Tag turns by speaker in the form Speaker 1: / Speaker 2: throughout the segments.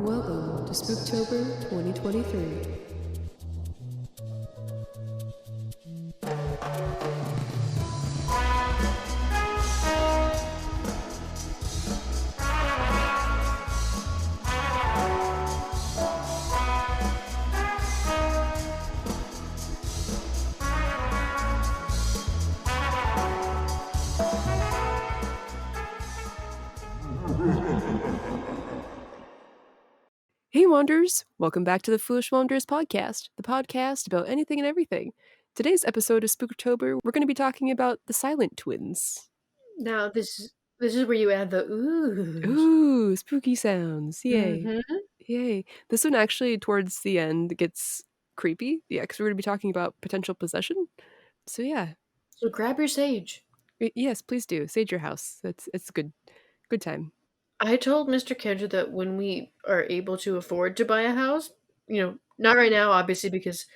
Speaker 1: Welcome to Spooktober 2023. Hey Wanderers! Welcome back to the Foolish Wanderers podcast, the podcast about anything and everything. Today's episode of Spooktober, we're going to be talking about the Silent Twins.
Speaker 2: Now this is where you add the ooh.
Speaker 1: Ooh, spooky sounds. Yay.
Speaker 2: Mm-hmm.
Speaker 1: Yay. This one actually, towards the end, gets creepy. Yeah, because we're going to be talking about potential possession. So yeah.
Speaker 2: So grab your sage.
Speaker 1: Yes, please do. Sage your house. It's a good time.
Speaker 2: I told Mr. Kendra that when we are able to afford to buy a house, not right now, obviously, because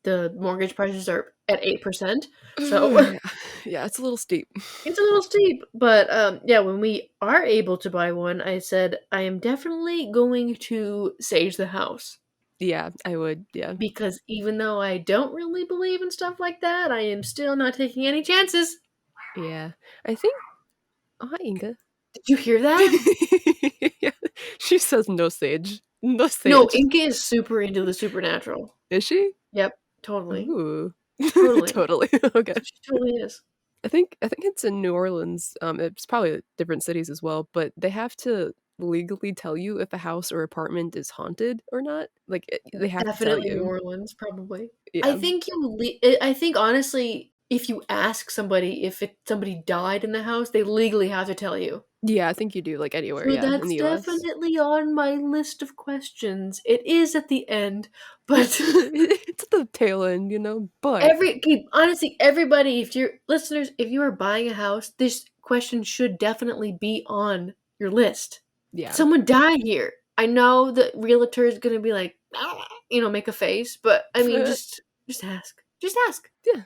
Speaker 2: the mortgage prices are at 8%. So
Speaker 1: yeah, it's a little steep.
Speaker 2: it's a little steep. But yeah, when we are able to buy one, I said I am definitely going to sage the house.
Speaker 1: Yeah, I would. Yeah.
Speaker 2: Because even though I don't really believe in stuff like that, I am still not taking any chances.
Speaker 1: Yeah. I think. Oh, hi, Inga.
Speaker 2: Did you hear that?
Speaker 1: Yeah. She says no sage. No sage.
Speaker 2: No, Inka is super into the supernatural.
Speaker 1: Is she?
Speaker 2: Yep, totally.
Speaker 1: Ooh.
Speaker 2: Totally.
Speaker 1: Totally. Okay.
Speaker 2: She totally is.
Speaker 1: I think it's in New Orleans. It's probably different cities as well, but they have to legally tell you if a house or apartment is haunted or not. Like they have
Speaker 2: Definitely
Speaker 1: to tell
Speaker 2: New
Speaker 1: you.
Speaker 2: Orleans, probably.
Speaker 1: Yeah.
Speaker 2: I think honestly, if you ask somebody if somebody died in the house, they legally have to tell you.
Speaker 1: Yeah, I think you do, like anywhere,
Speaker 2: So
Speaker 1: yeah, in
Speaker 2: that's
Speaker 1: the US.
Speaker 2: definitely on my list of questions. It is at the end, but
Speaker 1: it's at the tail end, but
Speaker 2: honestly, everybody, if you're listeners, if you are buying a house, this question should definitely be on your list.
Speaker 1: yeah.
Speaker 2: Someone die here. I know the realtor is gonna be like, make a face, but I mean, just ask. Just ask.
Speaker 1: Yeah,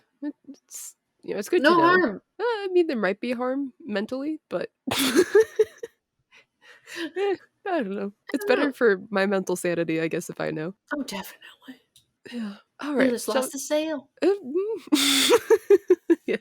Speaker 1: it's it's good
Speaker 2: No
Speaker 1: to know.
Speaker 2: harm.
Speaker 1: I mean, there might be harm mentally, but I don't know. It's better for my mental sanity, I guess, if I know.
Speaker 2: Oh, definitely.
Speaker 1: Yeah. All
Speaker 2: We
Speaker 1: right.
Speaker 2: just lost the sale.
Speaker 1: Yeah.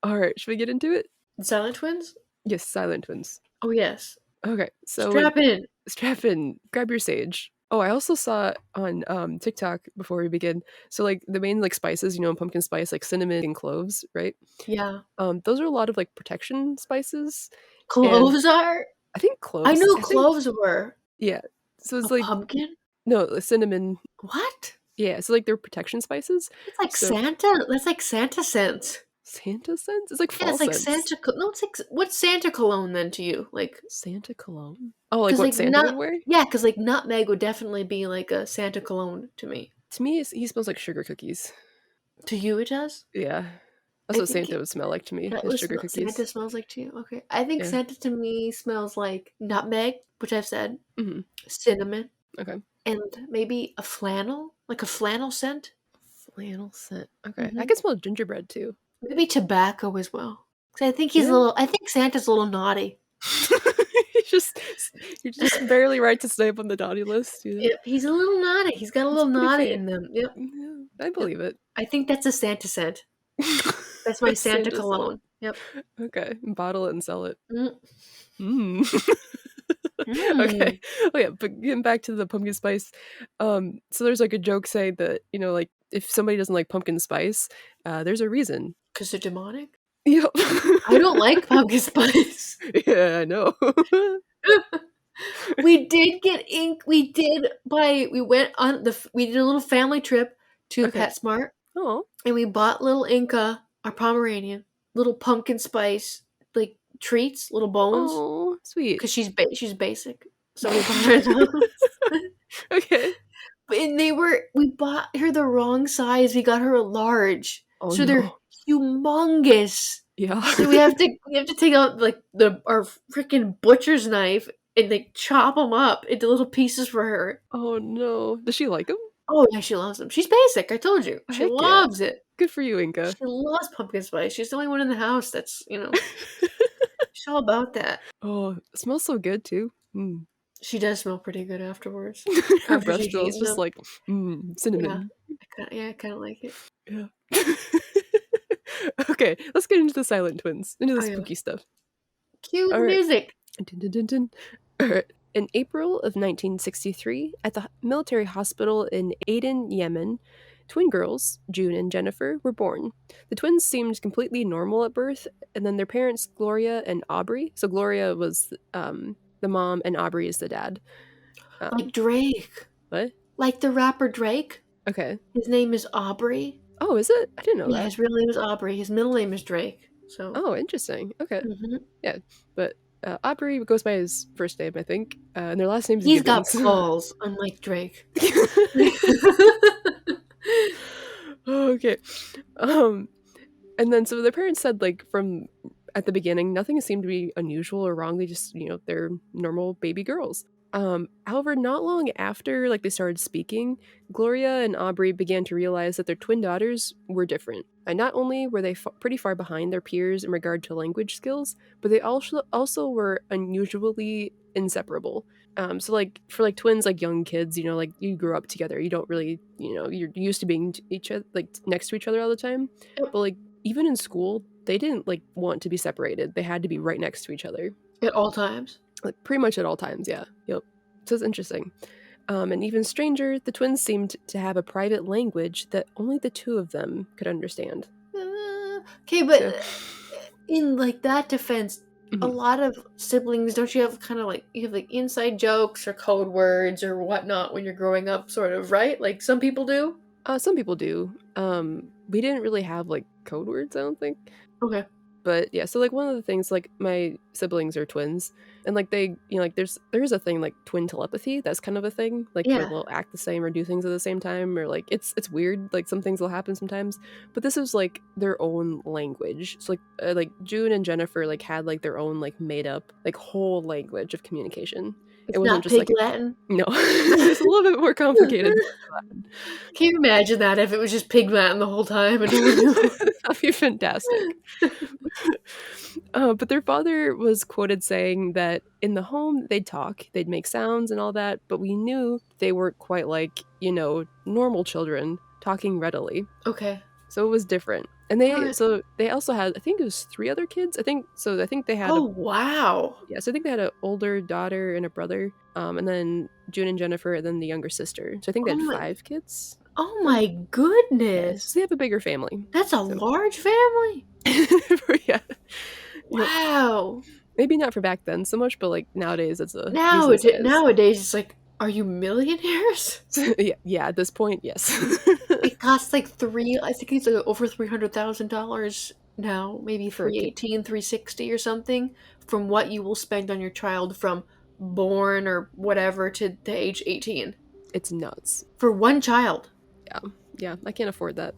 Speaker 1: All right. Should we get into it?
Speaker 2: Silent Twins?
Speaker 1: Yes, Silent Twins.
Speaker 2: Oh, yes.
Speaker 1: Okay. So
Speaker 2: Strap in.
Speaker 1: Strap in. Grab your sage. Oh, I also saw on TikTok before we begin. So like the main like spices, pumpkin spice, like cinnamon and cloves, right?
Speaker 2: Yeah.
Speaker 1: Those are a lot of like protection spices.
Speaker 2: Cloves are?
Speaker 1: I think cloves.
Speaker 2: I knew cloves were.
Speaker 1: Yeah. So it's
Speaker 2: A
Speaker 1: like
Speaker 2: pumpkin?
Speaker 1: no, cinnamon.
Speaker 2: What?
Speaker 1: Yeah, so like they're protection spices.
Speaker 2: It's like Santa. That's like Santa scent.
Speaker 1: Santa scents? It's like fall
Speaker 2: Yeah, it's like
Speaker 1: scents.
Speaker 2: Santa. No, it's like what's Santa cologne then to you? Like
Speaker 1: Santa cologne? Oh, like what
Speaker 2: like
Speaker 1: Santa would wear?
Speaker 2: Yeah, because like nutmeg would definitely be like a Santa cologne to me.
Speaker 1: To me, he smells like sugar cookies.
Speaker 2: To you, it does.
Speaker 1: Yeah, that's what Santa would smell like to me. Is sugar cookies.
Speaker 2: Santa smells like to you. Okay, I think
Speaker 1: Yeah.
Speaker 2: Santa to me smells like nutmeg, which I've said,
Speaker 1: Mm-hmm.
Speaker 2: cinnamon,
Speaker 1: Okay.
Speaker 2: and maybe a flannel, like a flannel scent.
Speaker 1: Flannel scent. Okay, I can smell gingerbread too.
Speaker 2: Maybe tobacco as well. Because I think he's a little. I think Santa's a little naughty.
Speaker 1: You're just barely right to stay up on the naughty list.
Speaker 2: Yep, he's a little naughty. He's got a little naughty in them. Yep.
Speaker 1: Yeah, I believe it.
Speaker 2: I think that's a Santa scent. That's my Santa cologne. Yep.
Speaker 1: Okay, bottle it and sell it.
Speaker 2: Mm.
Speaker 1: Okay. Oh yeah, but getting back to the pumpkin spice, so there's like a joke saying that like if somebody doesn't like pumpkin spice, there's a reason.
Speaker 2: Because they're demonic.
Speaker 1: Yep.
Speaker 2: I don't like pumpkin spice.
Speaker 1: Yeah, I know.
Speaker 2: We did get ink. We did buy. We went on we did a little family trip to PetSmart.
Speaker 1: Oh.
Speaker 2: And we bought little Inca, our Pomeranian, little pumpkin spice like treats, little bones.
Speaker 1: Oh, sweet.
Speaker 2: Because she's basic, so we bought her those.
Speaker 1: Okay.
Speaker 2: And we bought her the wrong size. We got her a large, so they're humongous.
Speaker 1: Yeah.
Speaker 2: So we have to take out like our freaking butcher's knife and like chop them up into little pieces for her.
Speaker 1: Oh no! Does she like them?
Speaker 2: Oh yeah, she loves them. She's basic. I told you, she loves it.
Speaker 1: Good for you, Inca.
Speaker 2: She loves pumpkin spice. She's the only one in the house that's she's all about that.
Speaker 1: Oh, it smells so good too. Mm.
Speaker 2: She does smell pretty good afterwards.
Speaker 1: Her
Speaker 2: After
Speaker 1: breath
Speaker 2: she's
Speaker 1: smells
Speaker 2: eaten
Speaker 1: just
Speaker 2: them.
Speaker 1: like
Speaker 2: Yeah.
Speaker 1: cinnamon.
Speaker 2: I kinda like it.
Speaker 1: Yeah. Okay, let's get into the Silent Twins, into the
Speaker 2: Oh, yeah.
Speaker 1: spooky stuff.
Speaker 2: Cue
Speaker 1: All
Speaker 2: the
Speaker 1: right.
Speaker 2: music!
Speaker 1: Dun, dun, dun, dun. All right. In April of 1963, at the military hospital in Aden, Yemen, twin girls, June and Jennifer, were born. The twins seemed completely normal at birth, and then their parents, Gloria and Aubrey. So Gloria was the mom, and Aubrey is the dad.
Speaker 2: Like
Speaker 1: Um,
Speaker 2: Drake.
Speaker 1: what?
Speaker 2: Like the rapper Drake.
Speaker 1: Okay.
Speaker 2: His name is Aubrey.
Speaker 1: Oh, is it? I didn't know
Speaker 2: Yeah,
Speaker 1: that.
Speaker 2: his real name is Aubrey. His middle name is Drake. So,
Speaker 1: Oh, interesting. Okay.
Speaker 2: mhm.
Speaker 1: Yeah. But Aubrey goes by his first name, I think, and their last name is
Speaker 2: He's got
Speaker 1: Gibbons.
Speaker 2: balls, unlike Drake.
Speaker 1: Okay. Um, and then so their parents said like from at the beginning, nothing seemed to be unusual or wrong. They just, they're normal baby girls. However, not long after like they started speaking, Gloria and Aubrey began to realize that their twin daughters were different. And not only were they pretty far behind their peers in regard to language skills, but they also were unusually inseparable. So like for like twins, like young kids, like you grew up together. You don't really, you're used to being each other like next to each other all the time.
Speaker 2: Yep.
Speaker 1: But like even in school, they didn't like want to be separated. They had to be right next to each other.
Speaker 2: At all times.
Speaker 1: Like pretty much at all times, yeah. Yep. So it's interesting. And even stranger, the twins seemed to have a private language that only the two of them could understand.
Speaker 2: Okay, but
Speaker 1: So,
Speaker 2: in like that defense, a
Speaker 1: mhm.
Speaker 2: lot of siblings, don't you have kind of like you have like inside jokes or code words or whatnot when you're growing up, sort of, right? Like some people do.
Speaker 1: Some people do. We didn't really have like code words, I don't think.
Speaker 2: Okay.
Speaker 1: But yeah, so like one of the things, like my siblings are twins, and like they, like there's a thing like twin telepathy. That's kind of a thing, like where
Speaker 2: Yeah.
Speaker 1: they'll act the same or do things at the same time, or like it's weird. Like some things will happen sometimes, but this is like their own language. So like June and Jennifer like had like their own like made up like whole language of communication. It
Speaker 2: It's
Speaker 1: wasn't
Speaker 2: not
Speaker 1: just
Speaker 2: pig
Speaker 1: like
Speaker 2: Latin.
Speaker 1: no, it's a little bit more complicated.
Speaker 2: Can you imagine that if it was just pig Latin the whole time and no one knew?
Speaker 1: That'd be fantastic. But their father was quoted saying that in the home they'd talk, they'd make sounds and all that, but we knew they weren't quite like, normal children talking readily.
Speaker 2: Okay.
Speaker 1: So it was different. And
Speaker 2: Alright.
Speaker 1: they also had, I think it was 3 other kids. I think they had
Speaker 2: Oh, wow.
Speaker 1: so I think they had an older daughter and a brother, and then June and Jennifer, and then the younger sister. So I think they
Speaker 2: Oh
Speaker 1: had
Speaker 2: my
Speaker 1: 5 kids.
Speaker 2: oh
Speaker 1: Or,
Speaker 2: my
Speaker 1: yeah,
Speaker 2: goodness.
Speaker 1: so they have a bigger family.
Speaker 2: That's a
Speaker 1: So
Speaker 2: large family.
Speaker 1: yeah. Yep.
Speaker 2: Wow.
Speaker 1: Maybe not for back then so much, but like nowadays it's a decent size.
Speaker 2: Nowadays, it's like, are you millionaires?
Speaker 1: Yeah, at this point, yes.
Speaker 2: It costs like I think it's like over $300,000 now, maybe
Speaker 1: For a kid.
Speaker 2: 318, 360 or something, from what you will spend on your child from born or whatever to the age 18.
Speaker 1: It's nuts.
Speaker 2: For one child.
Speaker 1: Yeah, I can't afford that.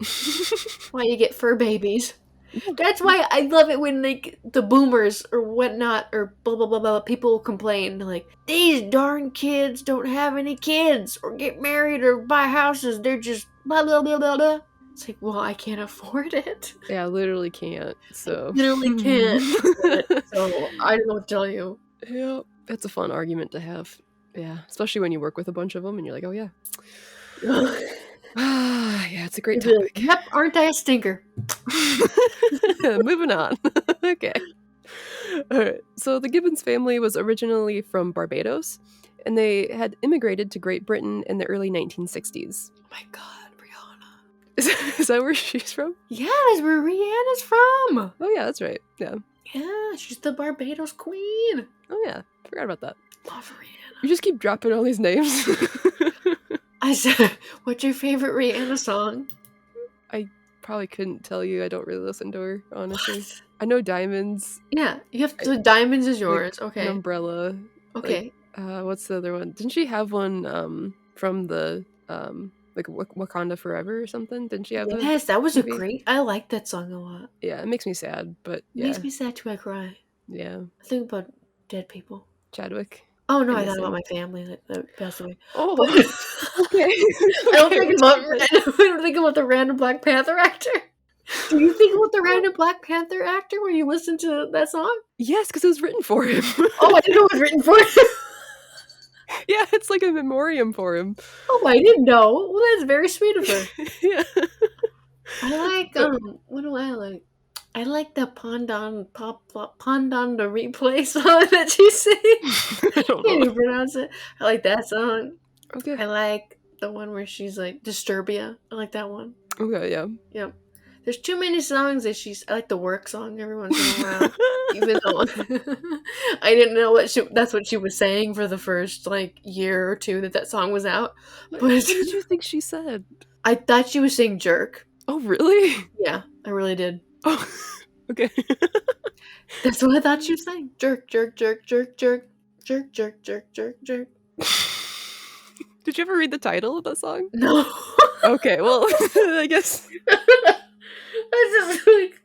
Speaker 2: Why you get fur babies. That's why I love it when like the boomers or whatnot or blah blah blah blah people complain like these darn kids don't have any kids or get married or buy houses. They're just blah blah blah blah blah. It's like, well, I can't afford it.
Speaker 1: Yeah, I literally can't,
Speaker 2: I
Speaker 1: so.
Speaker 2: literally can't afford it. So I don't know what to tell you.
Speaker 1: Yeah, that's a fun argument to have. Yeah, especially when you work with a bunch of them and you're like, oh yeah. Yeah, it's a great
Speaker 2: You'd be like,
Speaker 1: topic.
Speaker 2: yep, aren't I a stinker?
Speaker 1: Moving on. Okay. All right. So the Gibbons family was originally from Barbados, and they had immigrated to Great Britain in the early 1960s.
Speaker 2: Oh my god, Rihanna.
Speaker 1: Is that where she's from?
Speaker 2: Yeah, that's where Rihanna's from.
Speaker 1: Oh yeah, that's right. Yeah.
Speaker 2: Yeah, she's the Barbados queen.
Speaker 1: Oh yeah, forgot about that.
Speaker 2: Love Rihanna.
Speaker 1: You just keep dropping all these names.
Speaker 2: I said, what's your favorite Rihanna song?
Speaker 1: I probably couldn't tell you. I don't really listen to her, honestly.
Speaker 2: What?
Speaker 1: I know Diamonds.
Speaker 2: Yeah, you have to. Diamonds is yours.
Speaker 1: An
Speaker 2: Okay.
Speaker 1: Umbrella.
Speaker 2: Okay.
Speaker 1: What's the other one? Didn't she have one from the like Wakanda Forever or something? Didn't she have a
Speaker 2: Yes, that was a
Speaker 1: movie?
Speaker 2: great. I like that song a lot.
Speaker 1: Yeah, it makes me sad, but
Speaker 2: It
Speaker 1: yeah.
Speaker 2: makes me sad too. I cry.
Speaker 1: Yeah.
Speaker 2: I think about dead people.
Speaker 1: Chadwick.
Speaker 2: Oh no,
Speaker 1: I
Speaker 2: I
Speaker 1: miss
Speaker 2: thought about
Speaker 1: him.
Speaker 2: my family that passed away.
Speaker 1: Oh,
Speaker 2: But
Speaker 1: okay.
Speaker 2: I don't
Speaker 1: Okay,
Speaker 2: think
Speaker 1: we're
Speaker 2: about.
Speaker 1: talking
Speaker 2: I don't think about the random Black Panther actor. Do you think about the random Black Panther actor when you listen to that song?
Speaker 1: Yes, because it was written for him.
Speaker 2: Oh, I didn't know it was written for him.
Speaker 1: Yeah, it's like a memoriam for him.
Speaker 2: Oh, I didn't know. Well, that's very sweet of her.
Speaker 1: Yeah.
Speaker 2: I like
Speaker 1: But
Speaker 2: what do I like? I like the Pondon the replay song that she sings.
Speaker 1: I don't
Speaker 2: Can't
Speaker 1: know.
Speaker 2: even pronounce it. I like that song.
Speaker 1: Okay.
Speaker 2: I like the one where she's like Disturbia. I like that one.
Speaker 1: Okay, yeah.
Speaker 2: Yep. There's too many songs that she's. I like the work song every once in a while, even though I didn't know that's what she was saying for the first like year or two that song was out. But
Speaker 1: What did you think she said?
Speaker 2: I thought she was saying jerk.
Speaker 1: Oh, really?
Speaker 2: Yeah, I really did.
Speaker 1: Oh, okay.
Speaker 2: That's what I thought she was saying. Jerk, jerk, jerk, jerk, jerk, jerk, jerk, jerk, jerk, jerk.
Speaker 1: Did you ever read the title of that song?
Speaker 2: No.
Speaker 1: Okay, well, I guess.
Speaker 2: I just like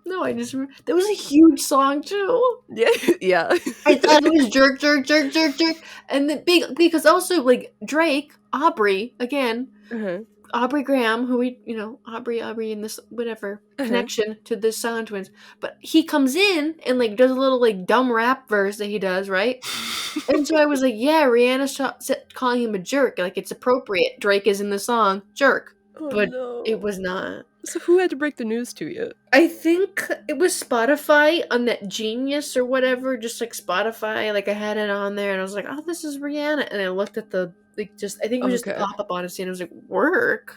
Speaker 2: no. I just that was a huge song too.
Speaker 1: Yeah, yeah.
Speaker 2: I thought it was jerk, jerk, jerk, jerk, jerk, and the big because also like Drake, Aubrey again,
Speaker 1: Uh-huh.
Speaker 2: Aubrey Graham, who we Aubrey in this whatever
Speaker 1: Uh-huh.
Speaker 2: connection to the Silent Twins, but he comes in and like does a little like dumb rap verse that he does right, and so I was like, yeah, Rihanna's calling him a jerk, like it's appropriate. Drake is in the song jerk,
Speaker 1: Oh,
Speaker 2: but it
Speaker 1: no.
Speaker 2: was not.
Speaker 1: So who had to break the news to you?
Speaker 2: I think it was Spotify on that Genius or whatever, just like Spotify. Like I had it on there and I was like, oh, this is Rihanna. And I looked at the, like, just, I think it was just a
Speaker 1: Okay.
Speaker 2: pop up on a scene. I was like, work.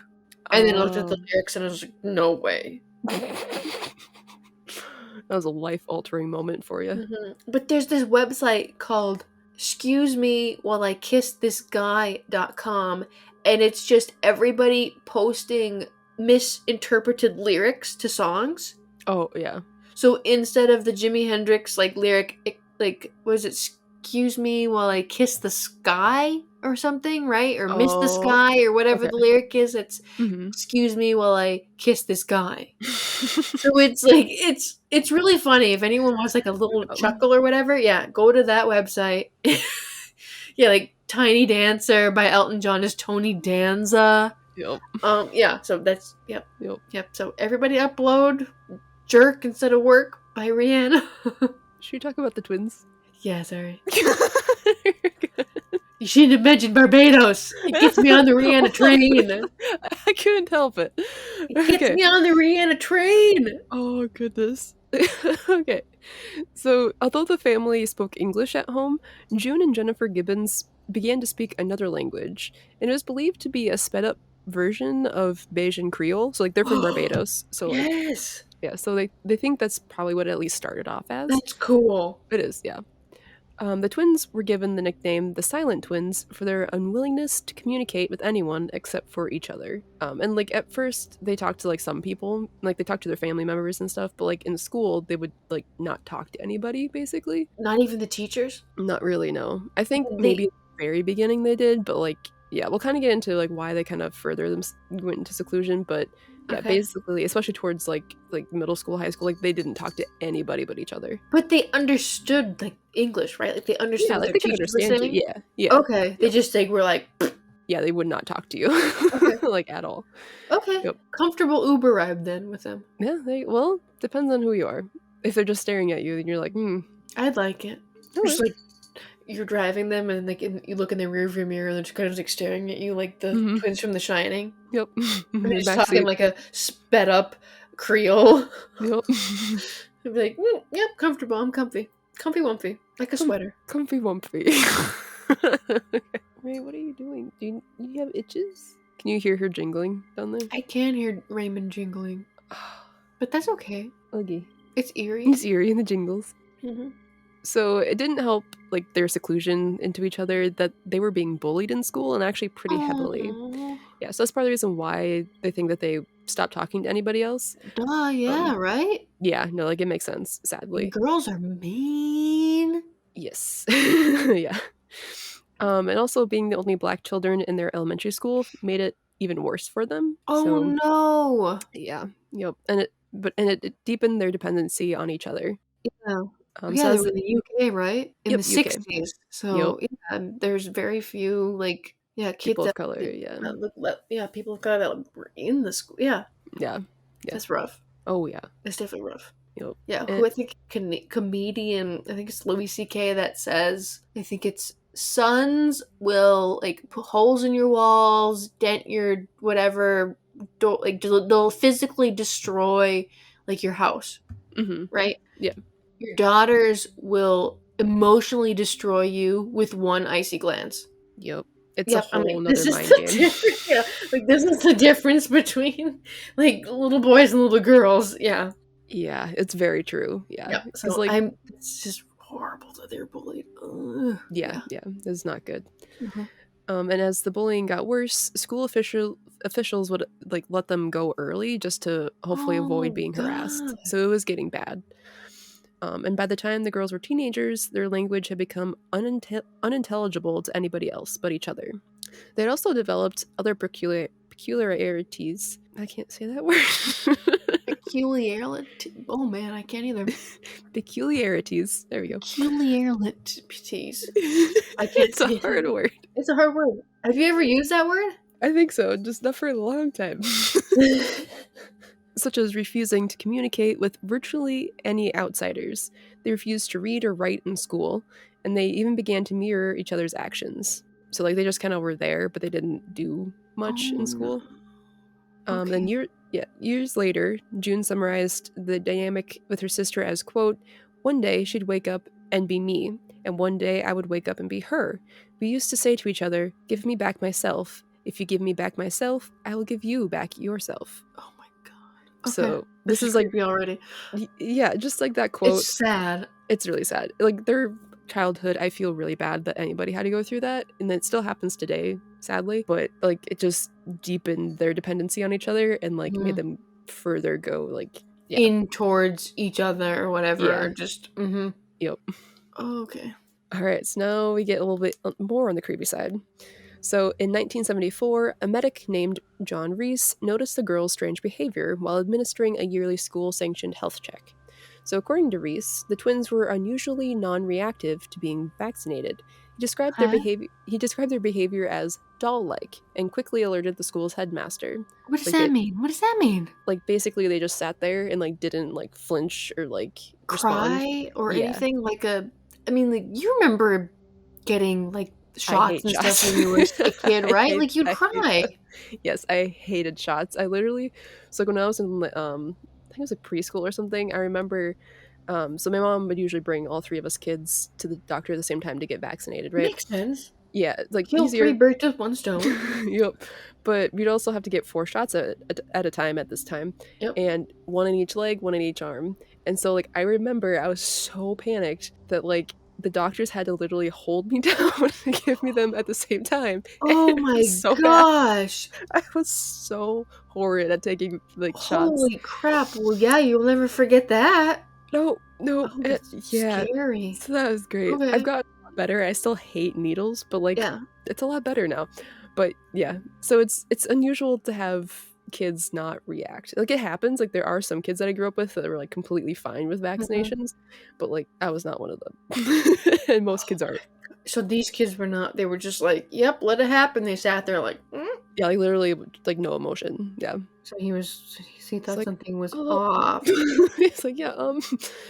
Speaker 2: And then I looked at the lyrics and I was like, no way.
Speaker 1: That was a life-altering moment for you.
Speaker 2: But there's this website called Excuse Me While I Kiss This Guy.com. And it's just everybody posting misinterpreted lyrics to songs.
Speaker 1: Oh, yeah.
Speaker 2: So instead of the Jimi Hendrix like lyric, like was it "Excuse me while I kiss the sky" or something, right? Or "Miss the
Speaker 1: Oh,
Speaker 2: sky" or whatever
Speaker 1: okay.
Speaker 2: the lyric is. It's
Speaker 1: Mhm.
Speaker 2: "Excuse me while I kiss this guy." So it's like it's really funny. If anyone wants like a little chuckle or whatever, yeah, go to that website. Yeah, like "Tiny Dancer" by Elton John is Tony Danza.
Speaker 1: Yep.
Speaker 2: Yeah. So that's
Speaker 1: Yep.
Speaker 2: So everybody upload "Jerk" instead of "Work" by Rihanna.
Speaker 1: Should we talk about the twins?
Speaker 2: Yeah, sorry. You shouldn't have mentioned Barbados. It gets me on the Rihanna train.
Speaker 1: I couldn't help it.
Speaker 2: It gets
Speaker 1: Okay.
Speaker 2: me on the Rihanna train.
Speaker 1: Oh, goodness. Okay. So, although the family spoke English at home, June and Jennifer Gibbons began to speak another language, and it was believed to be a sped up version of Bajan Creole. So, like, they're from Barbados. So, like,
Speaker 2: Yes.
Speaker 1: yeah, so they think that's probably what it at least started off as.
Speaker 2: That's cool.
Speaker 1: It is, yeah. The twins were given the nickname the Silent Twins for their unwillingness to communicate with anyone except for each other. And like at first, they talked to like some people, like they talked to their family members and stuff. But like in school, they would like not talk to anybody. Basically,
Speaker 2: Not even the teachers?
Speaker 1: not really. No, I think maybe
Speaker 2: They
Speaker 1: at the very beginning they did, but like yeah, we'll kind of get into like why they kind of further them went into seclusion. But yeah,
Speaker 2: okay.
Speaker 1: basically, especially towards like middle school, high school, like they didn't talk to anybody but each other.
Speaker 2: But they understood like English, right? Like they understood
Speaker 1: Yeah,
Speaker 2: what
Speaker 1: like
Speaker 2: their
Speaker 1: they could
Speaker 2: teachers were
Speaker 1: understand you.
Speaker 2: saying?
Speaker 1: Yeah, yeah.
Speaker 2: Okay. They
Speaker 1: Yep.
Speaker 2: just like were like
Speaker 1: Yeah, they would not talk to you,
Speaker 2: okay.
Speaker 1: like, at all.
Speaker 2: Okay.
Speaker 1: Yep.
Speaker 2: Comfortable Uber ride then with them.
Speaker 1: Yeah, well, depends on who you are. If they're just staring at you, then you're like,
Speaker 2: I'd like it.
Speaker 1: no
Speaker 2: Just
Speaker 1: worries.
Speaker 2: like you're driving them and like you look in the rearview mirror and they're just kind of like staring at you like the
Speaker 1: Mhm.
Speaker 2: twins from The Shining.
Speaker 1: Yep.
Speaker 2: And
Speaker 1: In
Speaker 2: they're
Speaker 1: the
Speaker 2: just talking
Speaker 1: backseat.
Speaker 2: like a sped up Creole.
Speaker 1: Yep.
Speaker 2: I'd be like, yep, comfortable. I'm comfy. Comfy wumpy. Like a sweater.
Speaker 1: Comfy wumpy. Wait, what are you doing? Do you have itches? Can you hear her jingling down there?
Speaker 2: I can hear Raymond jingling. But that's okay.
Speaker 1: Okay.
Speaker 2: It's eerie.
Speaker 1: It's eerie in the jingles.
Speaker 2: Mm-hmm.
Speaker 1: So it didn't help, like, their seclusion into each other that they were being bullied in school and actually pretty heavily. Yeah, so that's part of the reason why they think that they stopped talking to anybody else.
Speaker 2: Duh, yeah, right?
Speaker 1: Yeah, no, like, it makes sense, sadly.
Speaker 2: Girls are mean.
Speaker 1: Yes. Yeah. And also being the only black children in their elementary school made it even worse for them.
Speaker 2: Oh
Speaker 1: So,
Speaker 2: no.
Speaker 1: yeah, yep. And it deepened their dependency on each other.
Speaker 2: Yeah.
Speaker 1: So
Speaker 2: Yeah, they
Speaker 1: as
Speaker 2: were in the UK, right? In
Speaker 1: yep,
Speaker 2: the
Speaker 1: UK.
Speaker 2: 60s.
Speaker 1: Yep.
Speaker 2: So, yeah, there's very few, like, kids
Speaker 1: People
Speaker 2: that,
Speaker 1: of color, yeah.
Speaker 2: people of color that were in the school. Yeah,
Speaker 1: Yeah. Yeah.
Speaker 2: that's rough.
Speaker 1: Oh, yeah.
Speaker 2: It's definitely rough.
Speaker 1: Yep.
Speaker 2: Yeah,
Speaker 1: And
Speaker 2: who I think comedian, I think it's Louis C.K. that says, I think it's sons will like put holes in your walls, dent your whatever, don't like they'll physically destroy like your house,
Speaker 1: Mhm.
Speaker 2: right?
Speaker 1: Yeah.
Speaker 2: Your daughters will emotionally destroy you with one icy glance.
Speaker 1: Yep. It's a
Speaker 2: Yep, I'm
Speaker 1: whole
Speaker 2: like,
Speaker 1: 'nother
Speaker 2: this is
Speaker 1: mind
Speaker 2: the
Speaker 1: game.
Speaker 2: difference. Yeah, like this is the difference between like little boys and little girls. Yeah,
Speaker 1: Yeah, it's very true. Yeah,
Speaker 2: yep.
Speaker 1: because
Speaker 2: So
Speaker 1: like
Speaker 2: it's just horrible that they're bullied. Ugh.
Speaker 1: yeah,
Speaker 2: Yeah.
Speaker 1: yeah, it's not good.
Speaker 2: Mhm.
Speaker 1: And as the bullying got worse, officials would like let them go early just to hopefully avoid
Speaker 2: Oh
Speaker 1: being harassed.
Speaker 2: God.
Speaker 1: So it was getting bad. And by the time the girls were teenagers, their language had become unintelligible to anybody else but each other. They'd also developed other peculiarities. I can't say that word.
Speaker 2: Peculiarity. Oh man, I can't either.
Speaker 1: Peculiarities. There we go.
Speaker 2: Peculiarities. I can't
Speaker 1: It's a
Speaker 2: say
Speaker 1: hard
Speaker 2: it.
Speaker 1: word.
Speaker 2: It's a hard word. Have you ever used that word?
Speaker 1: I think so, just not for a long time. Such as refusing to communicate with virtually any outsiders. They refused to read or write in school, and they even began to mirror each other's actions. So, like, they just kind of were there, but they didn't do much
Speaker 2: Oh
Speaker 1: in
Speaker 2: no.
Speaker 1: school.
Speaker 2: Okay.
Speaker 1: Years later, June summarized the dynamic with her sister as, quote, "One day she'd wake up and be me, and one day I would wake up and be her. We used to say to each other, 'Give me back myself. If you give me back myself, I will give you back yourself.'"
Speaker 2: Oh my god. Okay.
Speaker 1: So
Speaker 2: This
Speaker 1: this
Speaker 2: is
Speaker 1: is like,
Speaker 2: creepy already.
Speaker 1: yeah, just like that quote.
Speaker 2: It's sad.
Speaker 1: It's really sad. Like their childhood, I feel really bad that anybody had to go through that, and it still happens today, sadly. But like it just deepened their dependency on each other and like made
Speaker 2: Mhm.
Speaker 1: them further go like, yeah,
Speaker 2: In towards each other or whatever,
Speaker 1: yeah,
Speaker 2: or just mm-hmm.
Speaker 1: yep.
Speaker 2: Okay.
Speaker 1: All right, so now we get a little bit more on the creepy side. So, in 1974, a medic named John Reese noticed the girl's strange behavior while administering a yearly school sanctioned health check. So, according to Reese, the twins were unusually non reactive to being vaccinated.
Speaker 2: Okay.
Speaker 1: He described their behavior as doll like and quickly alerted the school's headmaster.
Speaker 2: What does
Speaker 1: Like,
Speaker 2: that mean? What does that mean?
Speaker 1: like basically, they just sat there and like didn't like flinch or like respond.
Speaker 2: Cry or
Speaker 1: Yeah,
Speaker 2: anything like a I mean like you remember getting like
Speaker 1: I
Speaker 2: shots
Speaker 1: hate
Speaker 2: and stuff
Speaker 1: shots.
Speaker 2: when you were a kid, right? Like you'd
Speaker 1: I hate
Speaker 2: cry.
Speaker 1: shots. Yes, I hated shots. I literally, so like when I was in I think it was like preschool or something. I remember, so my mom would usually bring all three of us kids to the doctor at the same time to get vaccinated, right?
Speaker 2: Makes sense.
Speaker 1: Yeah, it's like
Speaker 2: Kill three
Speaker 1: easier.
Speaker 2: birds with one stone.
Speaker 1: Yep. But we'd also have to get 4 shots at a time at this time,
Speaker 2: Yep.
Speaker 1: and one in each leg, one in each arm. And so like I remember I was so panicked that like the doctors had to literally hold me down and give me them at the same time. And
Speaker 2: Oh
Speaker 1: it was
Speaker 2: my
Speaker 1: so bad.
Speaker 2: gosh.
Speaker 1: I was so horrid at taking like shots.
Speaker 2: Holy crap. Well, yeah, you'll never forget that.
Speaker 1: No, no,
Speaker 2: Oh, that's
Speaker 1: yeah.
Speaker 2: scary.
Speaker 1: So that was great. I've
Speaker 2: Okay.
Speaker 1: got better. I still hate needles, but like
Speaker 2: Yeah.
Speaker 1: it's a lot better now. But yeah, so it's unusual to have kids not react. Like it happens. Like there are some kids that I grew up with that were like completely fine with
Speaker 2: Mhm.
Speaker 1: vaccinations, but like I was not one of them. And most kids aren't.
Speaker 2: So these kids were not, they were just like, yep, let it happen. They sat there like, mm.
Speaker 1: Yeah, like literally like no emotion. Yeah.
Speaker 2: So he
Speaker 1: It's
Speaker 2: thought
Speaker 1: like,
Speaker 2: something was
Speaker 1: oh,
Speaker 2: off.
Speaker 1: it's like, yeah,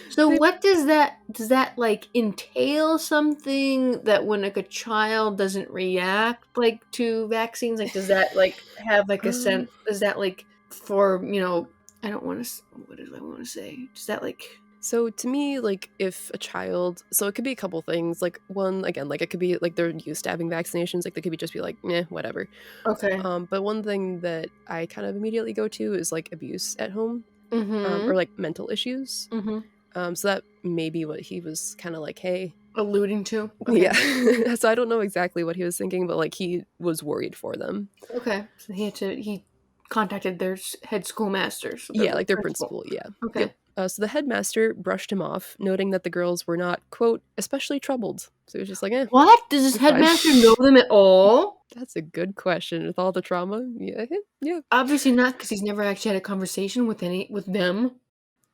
Speaker 2: So
Speaker 1: they
Speaker 2: what does that like entail something that when like a child doesn't react like to vaccines, like does that like have like a
Speaker 1: um
Speaker 2: sense, does that like for, you know, I don't want to, what did I want to say? Does that like,
Speaker 1: So to me, like if a child, so it could be a couple things. Like one, again, like it could be like they're used to having vaccinations. Like they could be just be like, eh, whatever.
Speaker 2: okay.
Speaker 1: But one thing that I kind of immediately go to is like abuse at home,
Speaker 2: Mm-hmm.
Speaker 1: or like mental issues.
Speaker 2: Mm-hmm.
Speaker 1: So that may be what he was kind of like, hey,
Speaker 2: Alluding to.
Speaker 1: yeah.
Speaker 2: Okay.
Speaker 1: So I don't know exactly what he was thinking, but like he was worried for them.
Speaker 2: Okay. So he contacted their head schoolmaster, so
Speaker 1: Yeah,
Speaker 2: the
Speaker 1: like their
Speaker 2: principal.
Speaker 1: principal. Yeah. Yep.
Speaker 2: Okay.
Speaker 1: So the headmaster brushed him off, noting that the girls were not, quote, especially troubled. So he was just like, eh,
Speaker 2: What? Does this
Speaker 1: they're fine.
Speaker 2: headmaster know them at all?
Speaker 1: That's a good question. With all the trauma, yeah, yeah,
Speaker 2: Obviously not, because he's never actually had a conversation with them,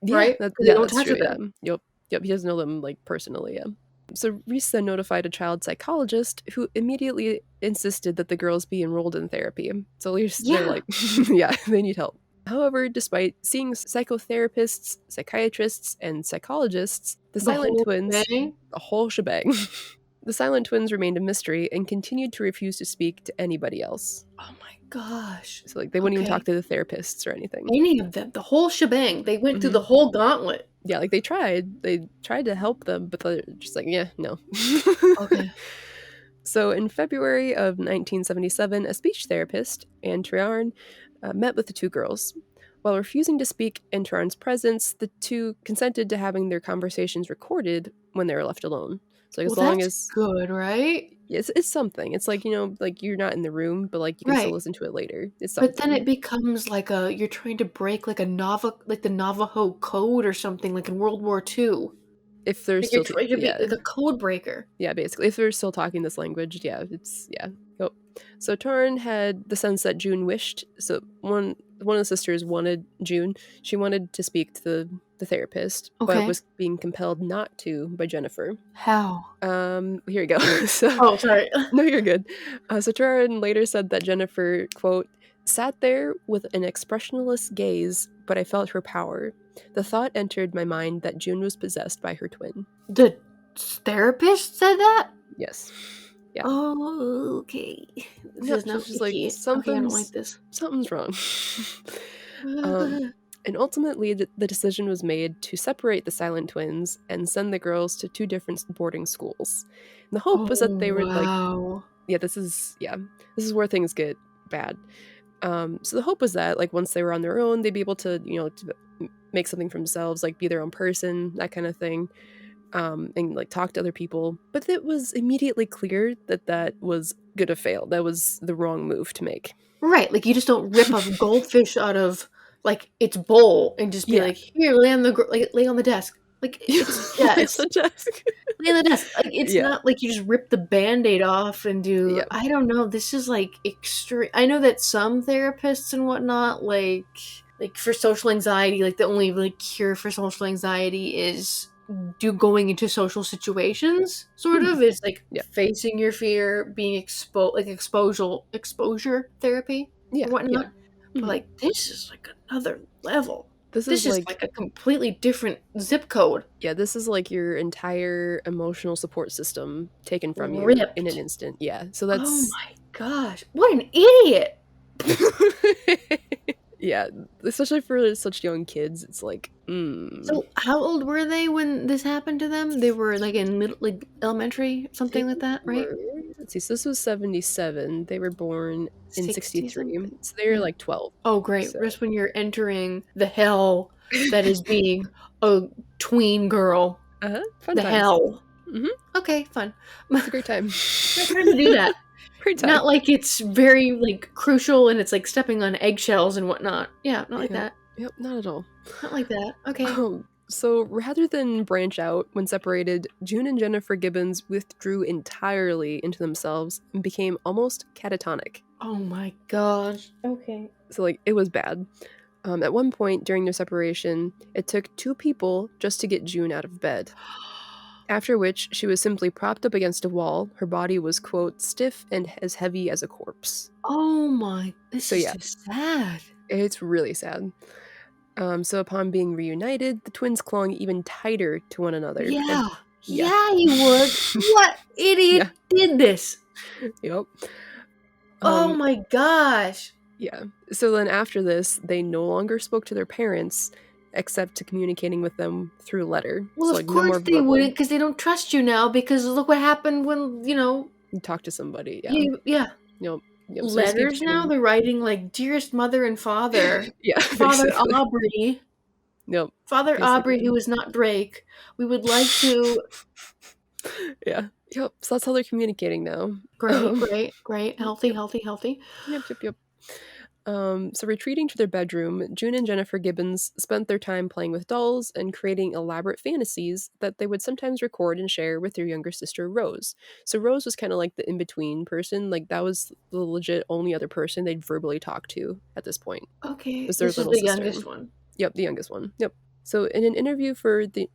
Speaker 1: yeah,
Speaker 2: right? Because they don't
Speaker 1: that's
Speaker 2: touch
Speaker 1: true.
Speaker 2: with
Speaker 1: Yeah,
Speaker 2: them.
Speaker 1: yep, yep. He doesn't know them like personally. Yeah. So Reese then notified a child psychologist who immediately insisted that the girls be enrolled in therapy. So at least they're
Speaker 2: Yeah.
Speaker 1: like, yeah, they need help. However, despite seeing psychotherapists, psychiatrists, and psychologists, the
Speaker 2: The
Speaker 1: silent
Speaker 2: whole
Speaker 1: twins,
Speaker 2: thing.
Speaker 1: the whole shebang, The silent twins remained a mystery and continued to refuse to speak to anybody else.
Speaker 2: Oh my gosh.
Speaker 1: So, like, they wouldn't even talk
Speaker 2: Okay.
Speaker 1: to the therapists or anything.
Speaker 2: Any of them, the whole shebang. They went through
Speaker 1: Hmm.
Speaker 2: the whole gauntlet.
Speaker 1: Yeah, like, they tried to help them, but they're just like, yeah, no.
Speaker 2: Okay.
Speaker 1: So in February of 1977, a speech therapist, Anne Triarn, met with the two girls. While refusing to speak in Triarn's presence, the two consented to having their conversations recorded when they were left alone. So, like,
Speaker 2: Well,
Speaker 1: as long
Speaker 2: that's
Speaker 1: as
Speaker 2: good, right?
Speaker 1: it's something. It's like, like, you're not in the room, but like you can still
Speaker 2: Right.
Speaker 1: listen to it later. It's
Speaker 2: But then it
Speaker 1: something.
Speaker 2: becomes like you're trying to break like like the Navajo code or something like in World War II.
Speaker 1: If they're
Speaker 2: Like you're
Speaker 1: still
Speaker 2: trying to be
Speaker 1: yeah.
Speaker 2: like a code breaker.
Speaker 1: Yeah, basically, if they're still talking this language, yeah, it's yeah. Yep. So Torrin had the sense that June wished. So one of the sisters wanted June. She wanted to speak to the therapist, but
Speaker 2: Okay.
Speaker 1: was being compelled not to by Jennifer.
Speaker 2: How?
Speaker 1: Here we go. So
Speaker 2: Oh, sorry.
Speaker 1: no, you're good. So Torrin later said that Jennifer, quote, sat there with an expressionless gaze, but I felt her power. The thought entered my mind that June was possessed by her twin.
Speaker 2: The therapist said that?
Speaker 1: Yes. Yeah.
Speaker 2: Oh, okay. This
Speaker 1: Yep,
Speaker 2: is
Speaker 1: she's
Speaker 2: not
Speaker 1: just like,
Speaker 2: icky. Okay, I don't like this.
Speaker 1: something's wrong. And ultimately, the decision was made to separate the silent twins and send the girls to two different boarding schools. And the hope
Speaker 2: Oh,
Speaker 1: was that they were like,
Speaker 2: wow.
Speaker 1: this is where things get bad. So the hope was that, like, once they were on their own, they'd be able to, to make something for themselves, like be their own person, that kind of thing. And like talk to other people. But it was immediately clear that that was gonna fail. That was the wrong move to make.
Speaker 2: Right, like, you just don't rip a goldfish out of, like, its bowl and just be
Speaker 1: Yeah.
Speaker 2: like, "Here, lay on the like, lay on the desk." Like, it's yeah,
Speaker 1: It's
Speaker 2: it's
Speaker 1: a desk.
Speaker 2: lay on the desk. Like, it's
Speaker 1: Yeah.
Speaker 2: not like you just rip the Band-Aid off and do
Speaker 1: Yeah.
Speaker 2: I don't know, this is, like, extreme. I know that some therapists and whatnot, like, for social anxiety, like, the only, like, cure for social anxiety is going into social situations, sort
Speaker 1: Mhm.
Speaker 2: of. It's, like,
Speaker 1: Yeah.
Speaker 2: facing your fear, being exposure therapy
Speaker 1: Yeah.
Speaker 2: or
Speaker 1: Yeah.
Speaker 2: whatnot. But,
Speaker 1: Mhm.
Speaker 2: like, this is, like, another level.
Speaker 1: This is
Speaker 2: This is,
Speaker 1: like
Speaker 2: like, a completely different zip code.
Speaker 1: this is like your entire emotional support system taken from you in an
Speaker 2: Ripped.
Speaker 1: instant. Yeah. So
Speaker 2: Oh
Speaker 1: that's
Speaker 2: my gosh. What an idiot.
Speaker 1: yeah, especially for such young kids, it's like,
Speaker 2: So, how old were they when this happened to them? They were, like, in middle like, elementary,
Speaker 1: They
Speaker 2: something like that, right?
Speaker 1: were, let's see, so this was 77. They were born in
Speaker 2: 60
Speaker 1: 63.
Speaker 2: something?
Speaker 1: So they were
Speaker 2: Yeah.
Speaker 1: like 12.
Speaker 2: Oh, great.
Speaker 1: So
Speaker 2: Just when you're entering the hell that is being a tween girl.
Speaker 1: fun
Speaker 2: The
Speaker 1: times.
Speaker 2: hell.
Speaker 1: Mhm.
Speaker 2: Okay, fun.
Speaker 1: It's a great time.
Speaker 2: Great time to do that.
Speaker 1: Great time.
Speaker 2: Not like it's very, like, crucial and it's, like, stepping on eggshells and whatnot. Yeah, not like
Speaker 1: Yep.
Speaker 2: that.
Speaker 1: Yep, not at all.
Speaker 2: Not like that. Okay.
Speaker 1: So rather than branch out when separated, June and Jennifer Gibbons withdrew entirely into themselves and became almost catatonic.
Speaker 2: Oh my gosh. Okay.
Speaker 1: So, like, it was bad. At one point during their separation, it took two people just to get June out of bed. After which, she was simply propped up against a wall. Her body was, quote, stiff and as heavy as a corpse.
Speaker 2: Oh my. This
Speaker 1: So
Speaker 2: is
Speaker 1: yeah,
Speaker 2: just sad.
Speaker 1: it's really sad. So upon being reunited, the twins clung even tighter to one another. And
Speaker 2: Yeah.
Speaker 1: yeah,
Speaker 2: Yeah, he would. What idiot
Speaker 1: yeah,
Speaker 2: did this?
Speaker 1: yep.
Speaker 2: Oh
Speaker 1: Um,
Speaker 2: my gosh.
Speaker 1: yeah. So then after this, they no longer spoke to their parents, except to communicating with them through letter.
Speaker 2: Well,
Speaker 1: So
Speaker 2: of
Speaker 1: like no
Speaker 2: course
Speaker 1: more
Speaker 2: they
Speaker 1: verbal.
Speaker 2: wouldn't because they don't trust you now because look what happened when,
Speaker 1: You talk to somebody, yeah.
Speaker 2: yeah.
Speaker 1: Yep. Yep. So they speak
Speaker 2: Letters now,
Speaker 1: to
Speaker 2: they're writing like dearest mother and father.
Speaker 1: yeah,
Speaker 2: Father
Speaker 1: basically.
Speaker 2: Aubrey.
Speaker 1: Yep.
Speaker 2: Father Aubrey,
Speaker 1: Basically.
Speaker 2: who is not Drake. We would like to
Speaker 1: Yeah. Yep. So that's how they're communicating now.
Speaker 2: great,
Speaker 1: Um,
Speaker 2: great, great. Healthy,
Speaker 1: yep.
Speaker 2: healthy, healthy.
Speaker 1: Yep. So retreating to their bedroom, June and Jennifer Gibbons spent their time playing with dolls and creating elaborate fantasies that they would sometimes record and share with their younger sister, Rose. So Rose was kind of like the in-between person. Like, that was the legit only other person they'd verbally talk to at this point,
Speaker 2: Okay.
Speaker 1: was their
Speaker 2: This is
Speaker 1: little
Speaker 2: the
Speaker 1: sister.
Speaker 2: youngest one.
Speaker 1: Yep, the youngest one. Yep. So in an interview for the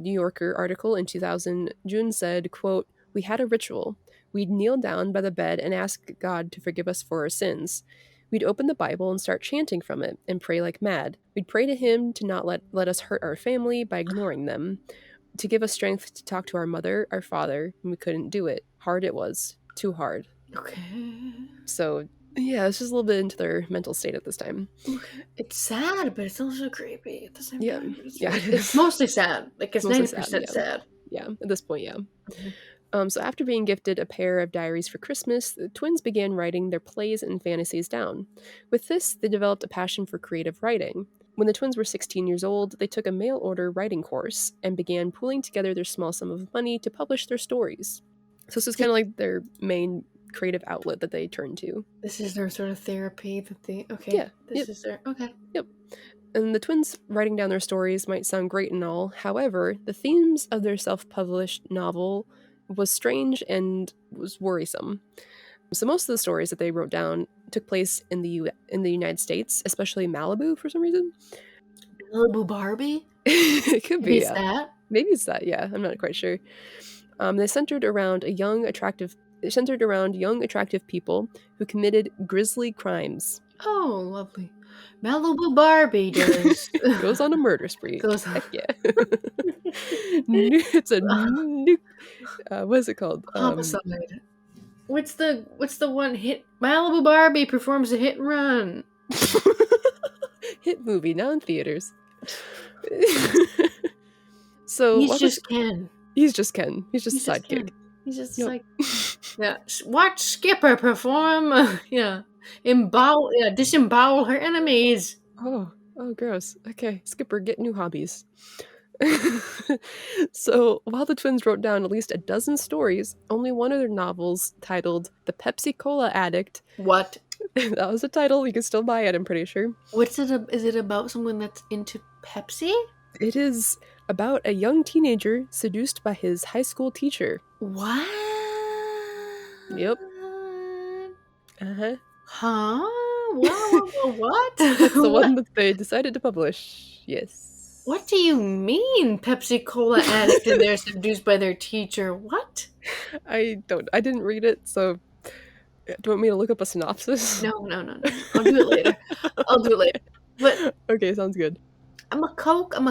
Speaker 1: New Yorker article in 2000, June said, quote, "We had a ritual. We'd kneel down by the bed and ask God to forgive us for our sins. We'd open the Bible and start chanting from it and pray like mad. We'd pray to him to not let us hurt our family by ignoring them. to give us strength to talk to our mother, our father, and we couldn't do it. Hard it was. Too hard.
Speaker 2: Okay.
Speaker 1: So, yeah, it's just a little bit into their mental state at this time.
Speaker 2: Okay. It's sad, but it's also creepy at the same
Speaker 1: Yeah.
Speaker 2: time. It's,
Speaker 1: Yeah, it
Speaker 2: it's
Speaker 1: is.
Speaker 2: mostly sad. Like,
Speaker 1: It's
Speaker 2: it's
Speaker 1: mostly sad,
Speaker 2: 90%
Speaker 1: yeah.
Speaker 2: sad.
Speaker 1: Yeah, at this point, yeah.
Speaker 2: Mhm.
Speaker 1: So after being gifted a pair of diaries for Christmas, the twins began writing their plays and fantasies down. With this, they developed a passion for creative writing. When the twins were 16 years old, they took a mail order writing course and began pooling together their small sum of money to publish their stories. So this is kind of like their main creative outlet that they turned to.
Speaker 2: This is their sort of therapy that they. Okay.
Speaker 1: Yeah,
Speaker 2: This
Speaker 1: yep,
Speaker 2: is their. Okay.
Speaker 1: yep. And the twins writing down their stories might sound great and all. However, the themes of their self-published novel was strange and was worrisome. So most of the stories that they wrote down took place in the United States, especially Malibu for some reason.
Speaker 2: Malibu Barbie?
Speaker 1: It could
Speaker 2: Maybe
Speaker 1: be,
Speaker 2: it's
Speaker 1: yeah.
Speaker 2: that?
Speaker 1: Maybe it's that, yeah. I'm not quite sure. They centered around young, attractive people who committed grisly crimes.
Speaker 2: Oh, lovely. Malibu Barbie does.
Speaker 1: Goes on a murder spree.
Speaker 2: Goes on.
Speaker 1: Heck yeah. It's a nuke. What is it called?
Speaker 2: Homicide. What's the one hit? Malibu Barbie performs a hit and run.
Speaker 1: Hit movie, now in theaters. So
Speaker 2: He's just Ken.
Speaker 1: He's just Ken. He's just
Speaker 2: He's
Speaker 1: a
Speaker 2: just
Speaker 1: sidekick.
Speaker 2: Ken. He's just
Speaker 1: Yep.
Speaker 2: like, yeah. Watch Skipper perform. Yeah, disembowel her enemies.
Speaker 1: Oh, gross. Okay, Skipper, get new hobbies. So, while the twins wrote down at least a dozen stories, only one of their novels, titled The Pepsi Cola Addict,
Speaker 2: What?
Speaker 1: that was a title, you can still buy it, I'm pretty sure.
Speaker 2: What's it? Is it about someone that's into Pepsi?
Speaker 1: It is about a young teenager seduced by his high school teacher.
Speaker 2: What?
Speaker 1: Yep. Uh-huh.
Speaker 2: Huh? What?
Speaker 1: That's the one that they decided to publish. Yes.
Speaker 2: What do you mean, Pepsi Cola addict and they're seduced by their teacher? What?
Speaker 1: I didn't read it, so do you want me to look up a synopsis?
Speaker 2: No. I'll do it later. I'll do it later. But
Speaker 1: Okay, sounds good.
Speaker 2: I'm a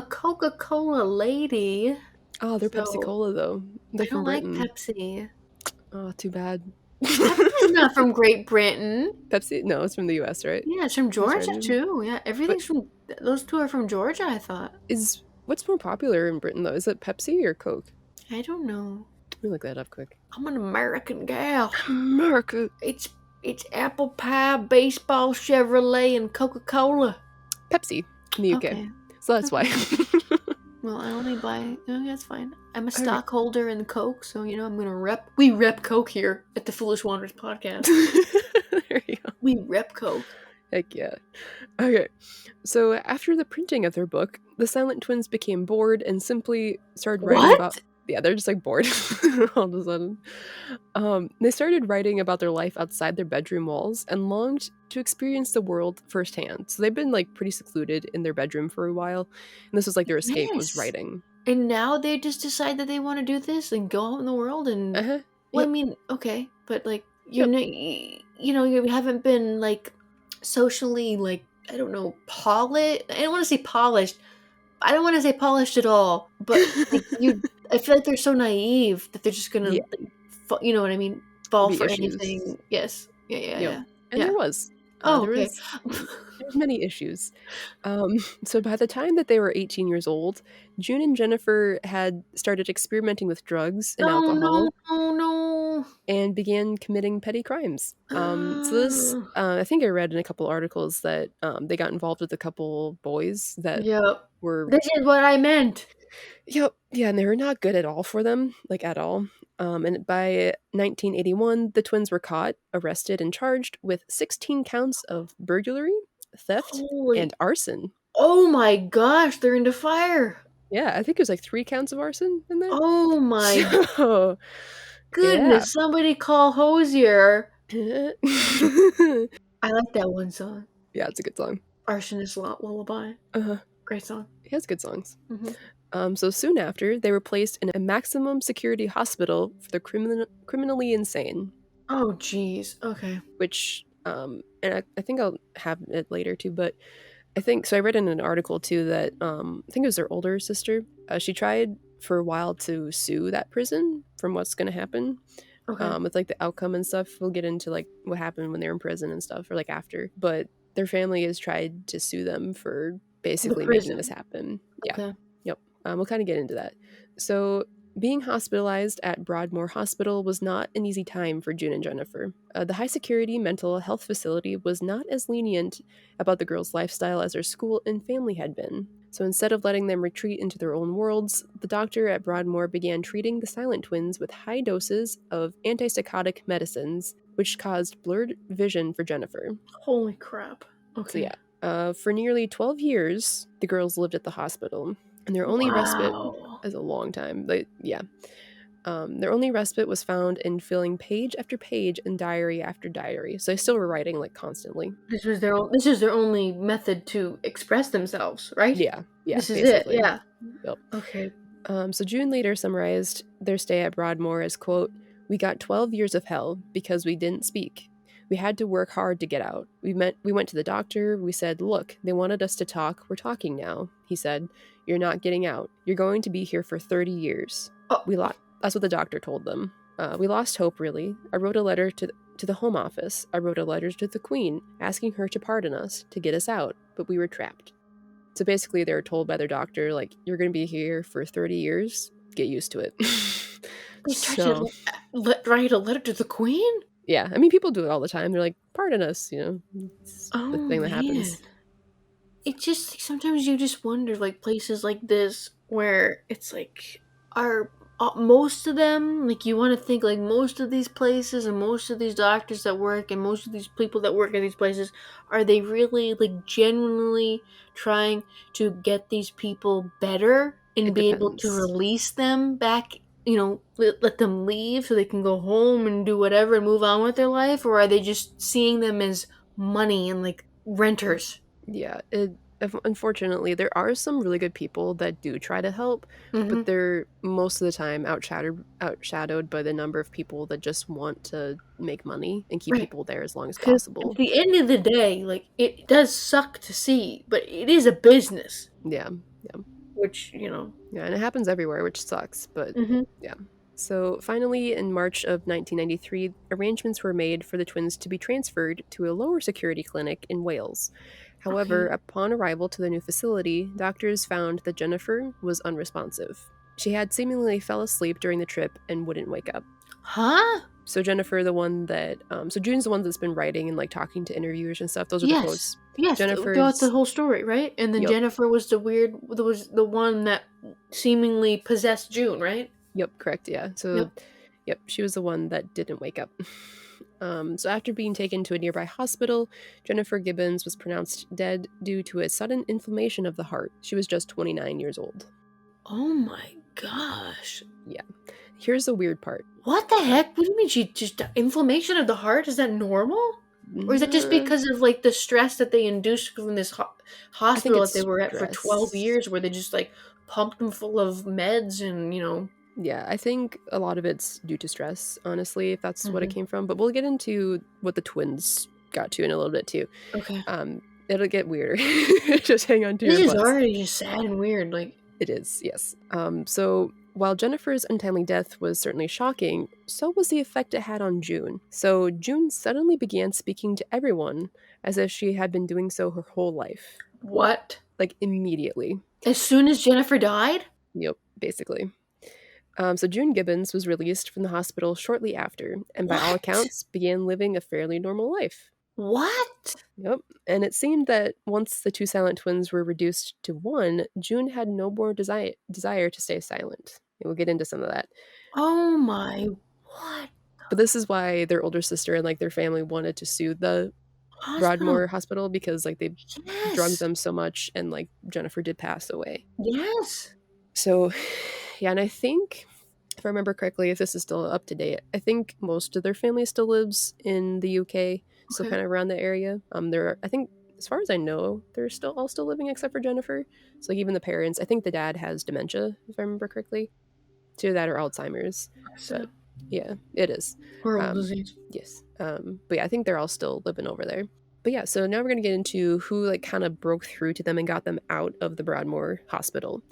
Speaker 2: Coca-Cola lady.
Speaker 1: Oh, they're
Speaker 2: So,
Speaker 1: Pepsi Cola though. They're
Speaker 2: I
Speaker 1: from
Speaker 2: don't like
Speaker 1: Britain.
Speaker 2: Pepsi.
Speaker 1: Oh, too bad.
Speaker 2: Pepsi's not from Great Britain.
Speaker 1: Pepsi? No, it's from the US, right?
Speaker 2: Yeah, it's from Georgia
Speaker 1: right.
Speaker 2: too. Yeah, everything's from those two are from Georgia, I thought.
Speaker 1: What's more popular in Britain though? Is it Pepsi or Coke?
Speaker 2: I don't know.
Speaker 1: Let me look that up quick.
Speaker 2: I'm an American gal.
Speaker 1: America.
Speaker 2: It's apple pie, baseball, Chevrolet, and Coca-Cola.
Speaker 1: Pepsi in the UK.
Speaker 2: Okay.
Speaker 1: So that's why.
Speaker 2: Well, I only buy. No, that's fine. I'm a stockholder in Coke, so I'm gonna rep. We rep Coke here at the Foolish Wanderers podcast.
Speaker 1: There you go.
Speaker 2: We rep Coke.
Speaker 1: Heck yeah. Okay. So after the printing of their book, the Silent Twins became bored and simply started writing about. Yeah, they're just like bored all of a sudden. They started writing about their life outside their bedroom walls and longed to experience the world firsthand. So they've been like pretty secluded in their bedroom for a while, and this was like their escape was writing.
Speaker 2: And now they just decide that they want to do this and go out in the world and. Well, I mean, okay, but like you haven't been like socially like I don't know polished. I don't want to say polished. I don't want to say polished at all, but like, I feel like they're so naive that they're just gonna, you know what I mean, fall for anything. Yes, yeah.
Speaker 1: And there was.
Speaker 2: Okay.
Speaker 1: There's many issues. So by the time that they were 18 years old, June and Jennifer had started experimenting with drugs and alcohol.
Speaker 2: No.
Speaker 1: And began committing petty crimes. So this, I think I read in a couple articles that they got involved with a couple boys that were.
Speaker 2: This is what I meant.
Speaker 1: Yep. Yeah, and they were not good at all for them, like at all. And by 1981, the twins were caught, arrested, and charged with 16 counts of burglary, theft, and arson.
Speaker 2: Oh my gosh, they're into fire.
Speaker 1: Yeah, I think it was like 3 counts of arson in there.
Speaker 2: Oh my goodness, somebody call Hosier. I like that one song.
Speaker 1: Yeah, it's a good song.
Speaker 2: Arsonist Lullaby. Great song.
Speaker 1: He has good songs. So soon after, they were placed in a maximum security hospital for the criminally insane.
Speaker 2: Oh, jeez. Okay.
Speaker 1: Which, and I think I'll have it later too, but I think, so I read in an article too that, I think it was their older sister, she tried for a while to sue that prison from what's going to happen.
Speaker 2: Okay.
Speaker 1: With like the outcome and stuff. We'll get into like what happened when they were in prison and stuff, or like after. But their family has tried to sue them for
Speaker 2: The
Speaker 1: basically making this
Speaker 2: prison.
Speaker 1: happen. Yeah.
Speaker 2: Okay.
Speaker 1: Yep. We'll kind of get into that. So being hospitalized at Broadmoor Hospital was not an easy time for June and Jennifer. The high security mental health facility was not as lenient about the girls' lifestyle as their school and family had been. So instead of letting them retreat into their own worlds, the doctor at Broadmoor began treating the silent twins with high doses of antipsychotic medicines, which caused blurred vision for Jennifer.
Speaker 2: Holy crap.
Speaker 1: So
Speaker 2: Okay.
Speaker 1: yeah, for nearly 12 years, the girls lived at the hospital, and their only respite
Speaker 2: Wow.
Speaker 1: is a long time. Their only respite was found in filling page after page and diary after diary. So they still were writing like constantly.
Speaker 2: This is their only method to express themselves, right?
Speaker 1: Yeah,
Speaker 2: This is it.
Speaker 1: basically.
Speaker 2: Yeah.
Speaker 1: Yep.
Speaker 2: Okay.
Speaker 1: So June later summarized their stay at Broadmoor as, quote, "We got 12 years of hell because we didn't speak. We had to work hard to get out. We went to the doctor. We said, look, they wanted us to talk. We're talking now." He said, "You're not getting out. You're going to be here for 30 years.
Speaker 2: Oh,
Speaker 1: That's what the doctor told them. We lost hope, really. I wrote a letter to the Home Office. I wrote a letter to the Queen asking her to pardon us, to get us out, but we were trapped." So basically, they were told by their doctor, like, "You're going to be here for 30 years. Get used to it."
Speaker 2: they tried to
Speaker 1: So,
Speaker 2: write a letter to the queen?
Speaker 1: yeah. I mean, people do it all the time. They're like, "Pardon us," you know? It's the
Speaker 2: Oh
Speaker 1: thing that
Speaker 2: man.
Speaker 1: happens.
Speaker 2: It just like, sometimes you just wonder like places like this where it's like are most of them like you want to think like most of these places and most of these doctors that work and most of these people that work at these places, are they really like genuinely trying to get these people better and
Speaker 1: It
Speaker 2: be able to
Speaker 1: depends.
Speaker 2: release them back, let them leave so they can go home and do whatever and move on with their life, or are they just seeing them as money and like renters?
Speaker 1: Yeah. Unfortunately, there are some really good people that do try to help, but
Speaker 2: Mhm.
Speaker 1: they're most of the time outshadowed by the number of people that just want to make money and keep
Speaker 2: Right.
Speaker 1: people there as long as
Speaker 2: Because at
Speaker 1: possible.
Speaker 2: the end of the day, like, it does suck to see, but it is a business,
Speaker 1: Yeah. Yeah.
Speaker 2: which.
Speaker 1: Yeah, and it happens everywhere, which sucks, but
Speaker 2: Mhm.
Speaker 1: yeah. So finally, in March of 1993, arrangements were made for the twins to be transferred to a lower security clinic in Wales. However,
Speaker 2: Okay.
Speaker 1: upon arrival to the new facility, doctors found that Jennifer was unresponsive. She had seemingly fell asleep during the trip and wouldn't wake up.
Speaker 2: Huh?
Speaker 1: So Jennifer, so June's the one that's been writing and like talking to interviewers and stuff. Those are the
Speaker 2: Yes.
Speaker 1: quotes.
Speaker 2: Yes, throughout the
Speaker 1: Jennifer's,
Speaker 2: whole story, right? And then
Speaker 1: yep,
Speaker 2: Jennifer was the one that seemingly possessed June, right?
Speaker 1: yep, correct, yeah. So,
Speaker 2: Yep.
Speaker 1: yep, she was the one that didn't wake up. So after being taken to a nearby hospital, Jennifer Gibbons was pronounced dead due to a sudden inflammation of the heart. She was just 29 years old.
Speaker 2: Oh my gosh.
Speaker 1: Yeah. Here's the weird part.
Speaker 2: What the
Speaker 1: Uh,
Speaker 2: heck? What do you mean she just inflammation of the heart? Is that normal? Or is it just
Speaker 1: nah,
Speaker 2: because of like the stress that they induced from this
Speaker 1: I think
Speaker 2: hospital that they
Speaker 1: it's
Speaker 2: were at for 12
Speaker 1: stress.
Speaker 2: years where they just like pumped them full of meds and.
Speaker 1: Yeah, I think a lot of it's due to stress, honestly, if that's what it
Speaker 2: Mhm.
Speaker 1: came from. But we'll get into what the twins got to in a little bit too.
Speaker 2: Okay.
Speaker 1: Um, it'll get weirder. Just hang on to
Speaker 2: This
Speaker 1: your
Speaker 2: is
Speaker 1: butts.
Speaker 2: already just sad and weird. Like,
Speaker 1: It is, yes. So while Jennifer's untimely death was certainly shocking, so was the effect it had on June. So June suddenly began speaking to everyone as if she had been doing so her whole life,
Speaker 2: what?
Speaker 1: like immediately.
Speaker 2: As soon as Jennifer died?
Speaker 1: Yep, basically. So June Gibbons was released from the hospital shortly after, and by all
Speaker 2: What?
Speaker 1: accounts, began living a fairly normal life.
Speaker 2: What?
Speaker 1: Yep. And it seemed that once the two silent twins were reduced to one, June had no more desire to stay silent. And we'll get into some of that.
Speaker 2: Oh my, what?
Speaker 1: But this is why their older sister and like their family wanted to sue the
Speaker 2: Hospital?
Speaker 1: Broadmoor Hospital because like they drugged
Speaker 2: Yes.
Speaker 1: them so much and like Jennifer did pass away.
Speaker 2: Yes.
Speaker 1: So yeah, and I think if I remember correctly, if this is still up to date, I think most of their family still lives in the UK, so
Speaker 2: Okay.
Speaker 1: kind of around the area. I think as far as I know, they're still living except for Jennifer. So like even the parents, I think the dad has dementia, if I remember correctly. To that or Alzheimer's, but
Speaker 2: So,
Speaker 1: yeah, it is.
Speaker 2: horrible
Speaker 1: Um,
Speaker 2: disease.
Speaker 1: yes, but yeah, I think they're all still living over there. But yeah, so now we're gonna get into who like kind of broke through to them and got them out of the Broadmoor Hospital.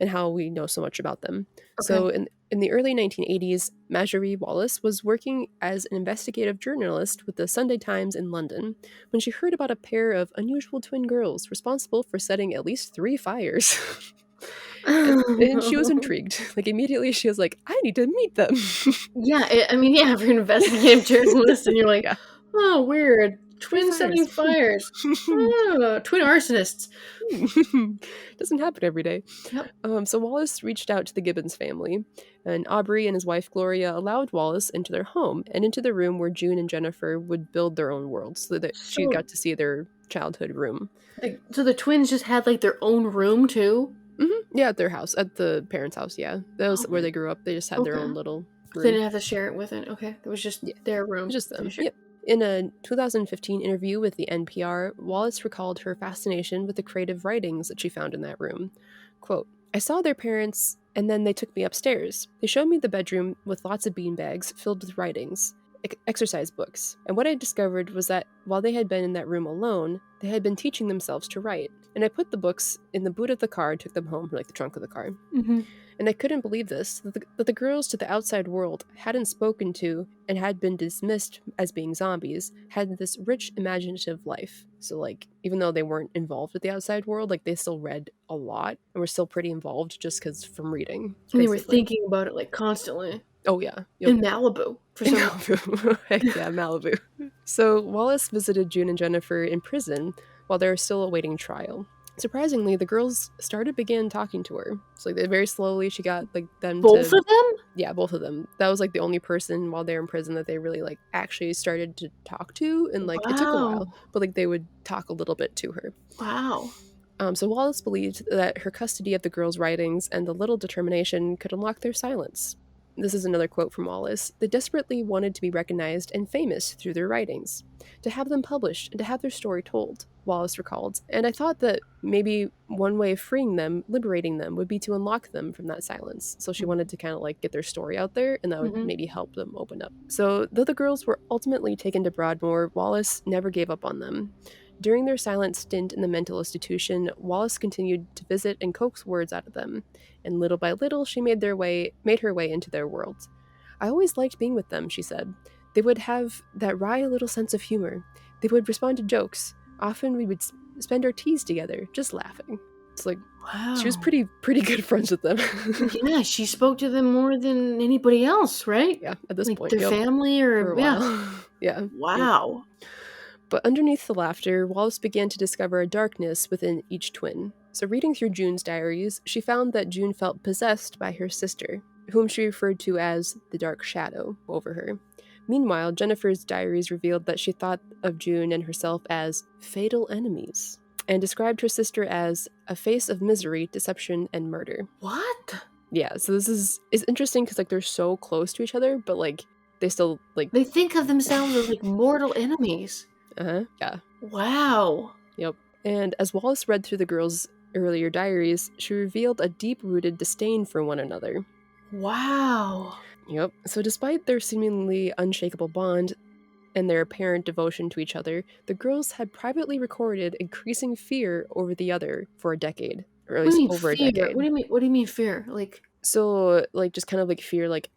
Speaker 1: and how we know so much about them.
Speaker 2: Okay.
Speaker 1: So in the early 1980s, Marjorie Wallace was working as an investigative journalist with the Sunday Times in London when she heard about a pair of unusual twin girls responsible for setting at least 3 fires. And she was intrigued. Like, immediately she was like, I need to meet them.
Speaker 2: Yeah, I mean, yeah, if you're an investigative journalist and you're like,
Speaker 1: Yeah.
Speaker 2: oh, weird,
Speaker 1: 3
Speaker 2: twin
Speaker 1: fires.
Speaker 2: setting fires, oh, twin arsonists.
Speaker 1: Doesn't happen every day.
Speaker 2: Yep.
Speaker 1: So Wallace reached out to the Gibbons family, and Aubrey and his wife Gloria allowed Wallace into their home and into the room where June and Jennifer would build their own world, so that she
Speaker 2: So,
Speaker 1: got to see their childhood room.
Speaker 2: so the twins just had like their own room too.
Speaker 1: Yeah, at their house, at the parents' house. Yeah, that was where
Speaker 2: Okay.
Speaker 1: they grew up. They just had their
Speaker 2: Okay.
Speaker 1: own little
Speaker 2: They
Speaker 1: room.
Speaker 2: didn't have to share it with it. Okay, it was just
Speaker 1: Yeah,
Speaker 2: their room.
Speaker 1: just
Speaker 2: To
Speaker 1: them.
Speaker 2: share.
Speaker 1: Yep. In a 2015 interview with the NPR, Wallace recalled her fascination with the creative writings that she found in that room. Quote, I saw their parents, and then they took me upstairs. They showed me the bedroom with lots of beanbags filled with writings, exercise books. And what I discovered was that while they had been in that room alone, they had been teaching themselves to write. And I put the books in the boot of the car and took them home, like the trunk of the car.
Speaker 2: Mm-hmm.
Speaker 1: And I couldn't believe this, that the girls to the outside world hadn't spoken to and had been dismissed as being zombies, had this rich, imaginative life. So, like, even though they weren't involved with the outside world, like, they still read a lot and were still pretty involved just because from reading,
Speaker 2: And they were
Speaker 1: basically.
Speaker 2: thinking about it like constantly.
Speaker 1: Oh, yeah. Yep.
Speaker 2: In Malibu for
Speaker 1: In
Speaker 2: some.
Speaker 1: Malibu. Heck yeah, Malibu. So, Wallace visited June and Jennifer in prison while they were still awaiting trial. Surprisingly, the girls began talking to her. So, like, they very slowly, she got, like, them
Speaker 2: Both
Speaker 1: to...
Speaker 2: of them?
Speaker 1: Yeah, both of them. That was, like, the only person while they were in prison that they really, like, actually started to talk to. And, like, it took a
Speaker 2: Wow.
Speaker 1: while, but, like, they would talk a little bit to her.
Speaker 2: Wow.
Speaker 1: So Wallace believed that her custody of the girls' writings and the little determination could unlock their silence. This is another quote from Wallace. They desperately wanted to be recognized and famous through their writings, to have them published and to have their story told, Wallace recalled. And I thought that maybe one way of freeing them, liberating them, would be to unlock them from that silence. So she wanted to kind of like get their story out there, and that would maybe help them open up. So though the girls were ultimately taken to Broadmoor, Wallace never gave up on them. During their silent stint in the mental institution, Wallace continued to visit and coax words out of them, and little by little she made her way into their world. I always liked being with them, she said. They would have that wry little sense of humor. They would respond to jokes. Often we would spend our teas together, just laughing. It's like,
Speaker 2: Wow.
Speaker 1: she was pretty good friends with them.
Speaker 2: Yeah, she spoke to them more than anybody else, right?
Speaker 1: Yeah, at this
Speaker 2: like
Speaker 1: point.
Speaker 2: their family or
Speaker 1: for a while. Yeah.
Speaker 2: Wow.
Speaker 1: Yep. But underneath the laughter, Wallace began to discover a darkness within each twin. So reading through June's diaries, she found that June felt possessed by her sister, whom she referred to as the dark shadow over her. Meanwhile, Jennifer's diaries revealed that she thought of June and herself as fatal enemies, and described her sister as a face of misery, deception, and murder.
Speaker 2: What?
Speaker 1: Yeah, so this is interesting because like they're so close to each other, but like they still like
Speaker 2: They think of themselves as like mortal enemies.
Speaker 1: Yeah.
Speaker 2: Wow.
Speaker 1: Yep. And as Wallace read through the girls' earlier diaries, she revealed a deep-rooted disdain for one another.
Speaker 2: Wow.
Speaker 1: Yep. So despite their seemingly unshakable bond and their apparent devotion to each other, the girls had privately recorded increasing fear over the other for a decade, or at
Speaker 2: What do
Speaker 1: least
Speaker 2: you mean
Speaker 1: over a
Speaker 2: fear?
Speaker 1: decade.
Speaker 2: What do you mean fear? Like,
Speaker 1: so like just kind of like fear, like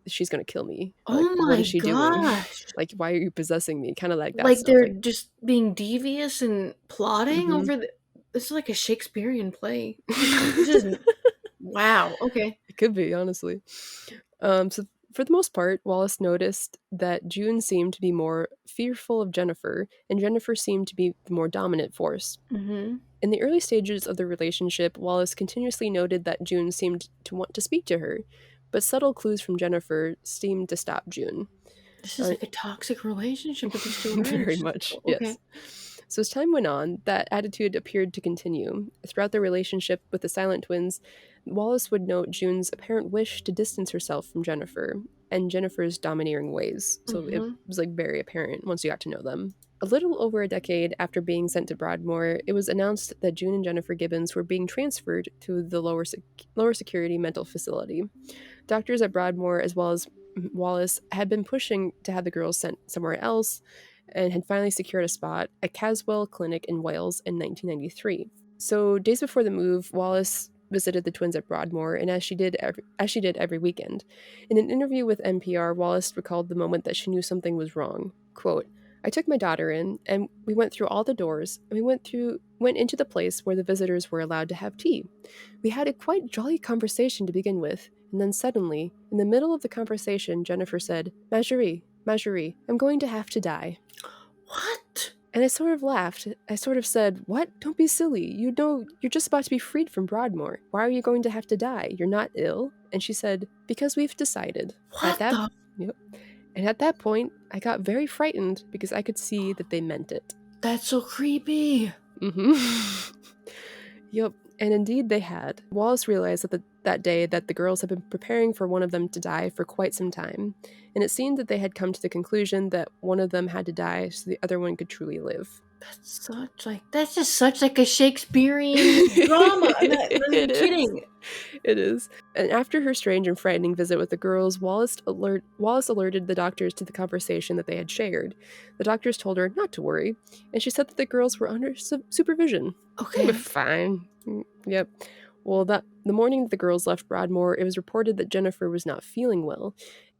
Speaker 1: she's gonna kill me. Like,
Speaker 2: oh
Speaker 1: what
Speaker 2: my
Speaker 1: is she doing?
Speaker 2: gosh.
Speaker 1: Like, why are you possessing me? Kind of like that
Speaker 2: Like
Speaker 1: stuff.
Speaker 2: they're
Speaker 1: Like,
Speaker 2: just being devious and plotting over the. This is like a Shakespearean play. This is wow. Okay.
Speaker 1: It could be, honestly. So for the most part, Wallace noticed that June seemed to be more fearful of Jennifer, and Jennifer seemed to be the more dominant force.
Speaker 2: Mm-hmm.
Speaker 1: In the early stages of the relationship, Wallace continuously noted that June seemed to want to speak to her, but subtle clues from Jennifer seemed to stop June.
Speaker 2: This is like a toxic relationship with these two
Speaker 1: Very
Speaker 2: girls.
Speaker 1: much,
Speaker 2: Okay.
Speaker 1: yes. So as time went on, that attitude appeared to continue. Throughout their relationship with the Silent Twins, Wallace would note June's apparent wish to distance herself from Jennifer, and Jennifer's domineering ways. So it was like very apparent once you got to know them. A little over a decade after being sent to Broadmoor, it was announced that June and Jennifer Gibbons were being transferred to the lower security mental facility. Doctors at Broadmoor, as well as Wallace, had been pushing to have the girls sent somewhere else, and had finally secured a spot at Caswell Clinic in Wales in 1993. So days before the move, Wallace visited the twins at Broadmoor, and as she did every weekend. In an interview with NPR, Wallace recalled the moment that she knew something was wrong. Quote, "I took my daughter in, and we went through all the doors, and went into the place where the visitors were allowed to have tea. We had a quite jolly conversation to begin with, and then suddenly, in the middle of the conversation, Jennifer said, 'Marjorie, Marjorie, I'm going to have to die.'
Speaker 2: What?
Speaker 1: And I sort of laughed. I sort of said, 'What? Don't be silly. You know, you're just about to be freed from Broadmoor. Why are you going to have to die? You're not ill?' And she said, 'Because we've decided.' At
Speaker 2: What
Speaker 1: that
Speaker 2: the?
Speaker 1: Yep. And at that point, I got very frightened because I could see that they meant it.
Speaker 2: That's so creepy.
Speaker 1: Mm-hmm. Yep. And indeed they had. Wallace realized that day that the girls had been preparing for one of them to die for quite some time, and it seemed that they had come to the conclusion that one of them had to die so the other one could truly live.
Speaker 2: That's just such like a Shakespearean drama. I'm not
Speaker 1: It
Speaker 2: even
Speaker 1: is.
Speaker 2: kidding.
Speaker 1: It is. And after her strange and frightening visit with the girls, Wallace alerted the doctors to the conversation that they had shared. The doctors told her not to worry, and she said that the girls were under supervision. They were
Speaker 2: Okay.
Speaker 1: fine. Yep. Well, the morning that the girls left Broadmoor, it was reported that Jennifer was not feeling well.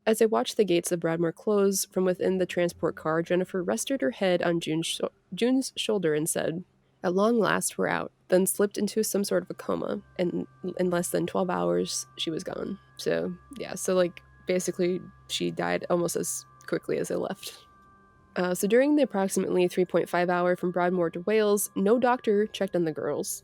Speaker 1: As they watched the gates of Broadmoor close from within the transport car, Jennifer rested her head on June's shoulder and said, "At long last, we're out," then slipped into some sort of a coma, and in less than 12 hours, she was gone. So, yeah, basically, she died almost as quickly as they left. So during the approximately 3.5 hour from Broadmoor to Wales, no doctor checked on the girls,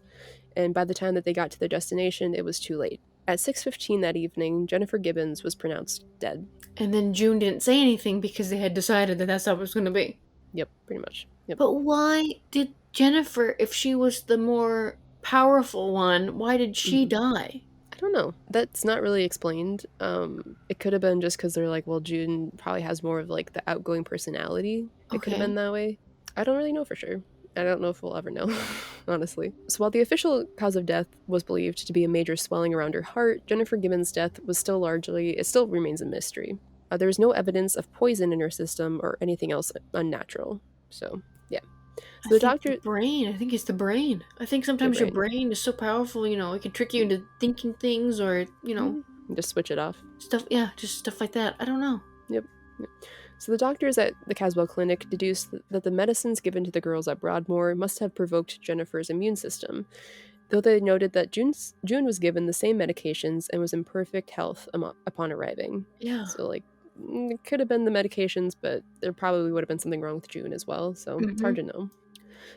Speaker 1: and by the time that they got to their destination, it was too late. At 6:15 that evening, Jennifer Gibbons was pronounced dead.
Speaker 2: And then June didn't say anything because they had decided that that's how it was going to be.
Speaker 1: Yep, pretty much. Yep.
Speaker 2: But why did Jennifer, if she was the more powerful one, why did she
Speaker 1: Mhm.
Speaker 2: die?
Speaker 1: I don't know. That's not really explained. It could have been just because they're like, well, June probably has more of like the outgoing personality. It could have been
Speaker 2: Okay.
Speaker 1: that way. I don't really know for sure. I don't know if we'll ever know, honestly. So while the official cause of death was believed to be a major swelling around her heart, Jennifer Gibbons' death was it still remains a mystery. There was no evidence of poison in her system or anything else unnatural. So, yeah.
Speaker 2: I
Speaker 1: So the
Speaker 2: think the
Speaker 1: doctor,
Speaker 2: brain. I think it's the brain. I think
Speaker 1: the
Speaker 2: sometimes your
Speaker 1: brain,
Speaker 2: brain is so powerful, it can trick you into thinking things or,
Speaker 1: just switch it off.
Speaker 2: stuff. Yeah, just stuff like that. I don't know.
Speaker 1: Yep. So the doctors at the Caswell Clinic deduced that the medicines given to the girls at Broadmoor must have provoked Jennifer's immune system, though they noted that June was given the same medications and was in perfect health upon arriving.
Speaker 2: Yeah.
Speaker 1: So, it could have been the medications, but there probably would have been something wrong with June as well, so it's hard
Speaker 2: Mm-hmm.
Speaker 1: to know.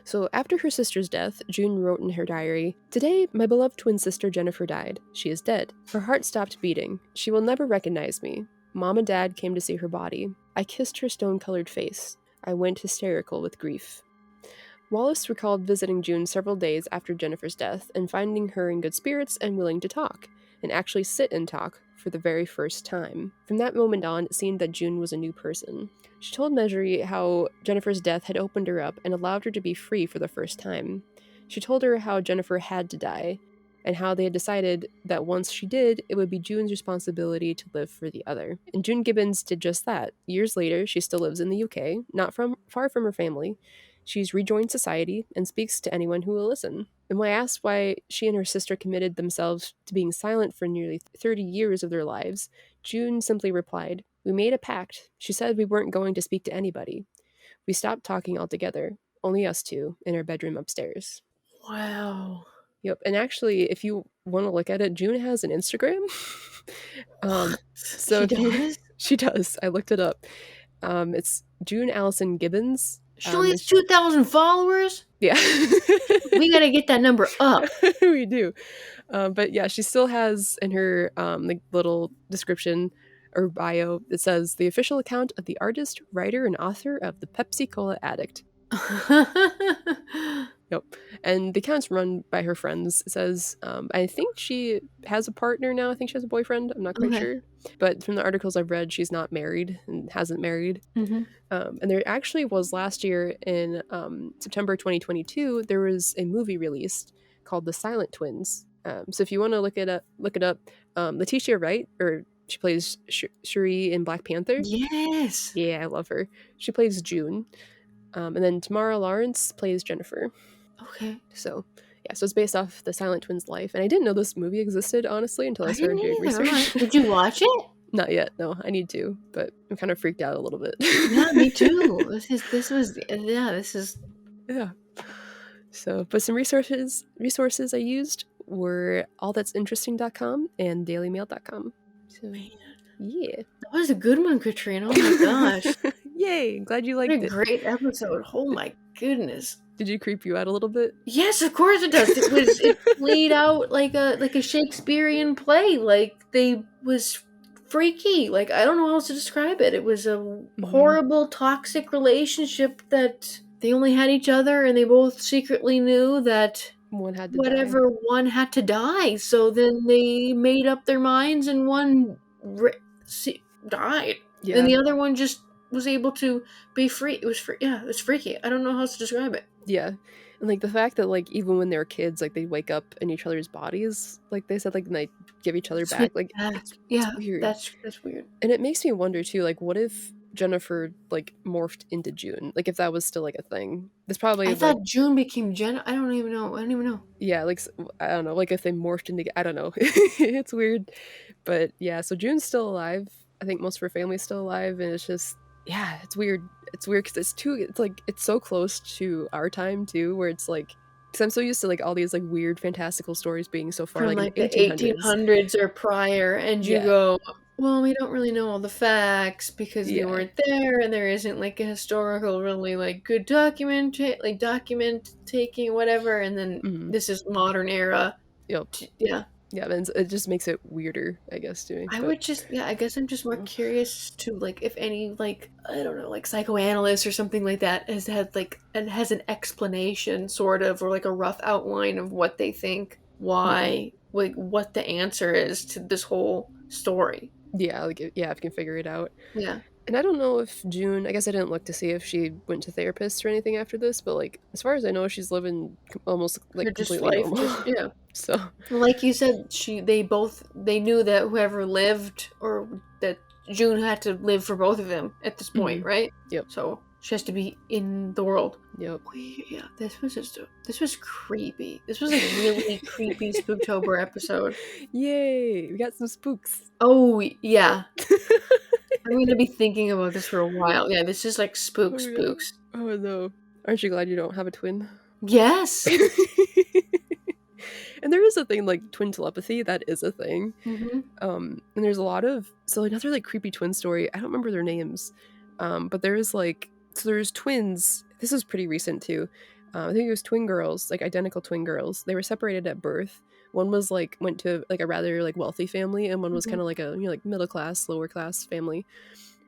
Speaker 1: So, after her sister's death, June wrote in her diary, "Today, my beloved twin sister Jennifer died. She is dead. Her heart stopped beating. She will never recognize me. Mom and Dad came to see her body. I kissed her stone-colored face. I went hysterical with grief." Wallace recalled visiting June several days after Jennifer's death and finding her in good spirits and willing to talk, and actually sit and talk for the very first time. From that moment on, it seemed that June was a new person. She told Marjorie how Jennifer's death had opened her up and allowed her to be free for the first time. She told her how Jennifer had to die, and how they had decided that once she did, it would be June's responsibility to live for the other. And June Gibbons did just that. Years later, she still lives in the UK, not far from her family. She's rejoined society and speaks to anyone who will listen. And when I asked why she and her sister committed themselves to being silent for nearly 30 years of their lives, June simply replied, "We made a pact. She said we weren't going to speak to anybody. We stopped talking altogether, only us two, in our bedroom upstairs."
Speaker 2: Wow.
Speaker 1: Yep, and actually, if you want to look at it, June has an Instagram. um,
Speaker 2: What?
Speaker 1: so
Speaker 2: She
Speaker 1: if you,
Speaker 2: does?
Speaker 1: she does. I looked it up. It's June Allison Gibbons.
Speaker 2: She only has
Speaker 1: It's
Speaker 2: 2,000 followers?
Speaker 1: Yeah.
Speaker 2: We gotta get that number up.
Speaker 1: We do. But yeah, she still has in her little description or bio, it says the official account of the artist, writer, and author of The Pepsi Cola Addict. Yep. And the account's run by her friends. It says, I think she has a partner now. I think she has a boyfriend. I'm not quite
Speaker 2: Okay.
Speaker 1: sure. But from the articles I've read, she's not married and hasn't married.
Speaker 2: Mhm.
Speaker 1: And there actually was last year in September 2022, there was a movie released called The Silent Twins. So if you want to look it up. Letitia Wright, or she plays Shuri in Black Panther.
Speaker 2: Yes.
Speaker 1: Yeah, I love her. She plays June. And then Tamara Lawrence plays Jennifer.
Speaker 2: Okay.
Speaker 1: So Yeah, so it's based off the Silent Twins' life, and I didn't know this movie existed, honestly, until I
Speaker 2: I
Speaker 1: started
Speaker 2: didn't
Speaker 1: doing
Speaker 2: either.
Speaker 1: research.
Speaker 2: Did you watch it?
Speaker 1: Not yet, no, I need to, but I'm kind of freaked out a little bit.
Speaker 2: Yeah, me too. This is
Speaker 1: Yeah. So, but some resources I used were allthat'sinteresting.com and dailymail.com. So,
Speaker 2: man.
Speaker 1: yeah.
Speaker 2: That was a good one, Katrina. Oh my gosh.
Speaker 1: Yay, glad you
Speaker 2: What
Speaker 1: liked
Speaker 2: a
Speaker 1: it.
Speaker 2: great episode. Oh my goodness.
Speaker 1: Did it creep you out a little bit?
Speaker 2: Yes, of course it does. It played out like a Shakespearean play. Like they was freaky. Like I don't know how else to describe it. It was a horrible toxic relationship that they only had each other and they both secretly knew that
Speaker 1: One had to die.
Speaker 2: whatever one had to die. So then they made up their minds and one died.
Speaker 1: Yeah.
Speaker 2: And the other one just was able to be free. It was free. Yeah, it was freaky. I don't know how else to describe it.
Speaker 1: Yeah. And like the fact that like even when they were kids, like they wake up in each other's bodies, like they said, like and they give each other back. Like it's weird.
Speaker 2: That's weird.
Speaker 1: And it makes me wonder too, like what if Jennifer like morphed into June? Like if that was still like a thing. This probably
Speaker 2: I
Speaker 1: like,
Speaker 2: thought June became Jen. I don't even know.
Speaker 1: yeah, like I don't know, like if they morphed into, I don't know. It's weird. But yeah, so June's still alive. I think most of her family's still alive, and it's just, yeah, it's weird. It's weird because it's like it's so close to our time too, where it's like, because I'm so used to like all these like weird fantastical stories being so far
Speaker 2: From
Speaker 1: like
Speaker 2: the
Speaker 1: in the 1800s.
Speaker 2: 1800s or prior, and you
Speaker 1: Yeah.
Speaker 2: go, well, we don't really know all the facts because they
Speaker 1: Yeah.
Speaker 2: weren't there, and there isn't like a historical, really like good document taking, whatever. And then this is modern era.
Speaker 1: Yep.
Speaker 2: Yeah.
Speaker 1: Yeah, and it just makes it weirder, I guess, to me.
Speaker 2: I guess I'm just more curious to like if any like I don't know like psychoanalyst or something like that has had like and has an explanation sort of or like a rough outline of what they think why like what the answer is to this whole story.
Speaker 1: Yeah, like if you can figure it out.
Speaker 2: Yeah.
Speaker 1: And I don't know if June, I guess I didn't look to see if she went to therapists or anything after this, but like as far as I know, she's living almost like
Speaker 2: They're just
Speaker 1: completely
Speaker 2: life,
Speaker 1: normal.
Speaker 2: yeah.
Speaker 1: So
Speaker 2: Like you said, they knew that whoever lived or that June had to live for both of them at this point, right?
Speaker 1: Yep.
Speaker 2: So she has to be in the world.
Speaker 1: Yep.
Speaker 2: Yeah, this was creepy. This was a really creepy Spooktober episode.
Speaker 1: Yay! We got some spooks.
Speaker 2: Oh yeah. I'm gonna be thinking about this for a while. Yeah, this is like spooks.
Speaker 1: Oh no. Aren't you glad you don't have a twin?
Speaker 2: Yes.
Speaker 1: And there is a thing like twin telepathy, that is a thing.
Speaker 2: Mm-hmm.
Speaker 1: And there's a lot of, so another like creepy twin story, I don't remember their names, but there's like, so there's twins, this is pretty recent too. I think it was twin girls, like identical twin girls. They were separated at birth. One was like went to like a rather like wealthy family, and one was kind of like a like middle class, lower class family.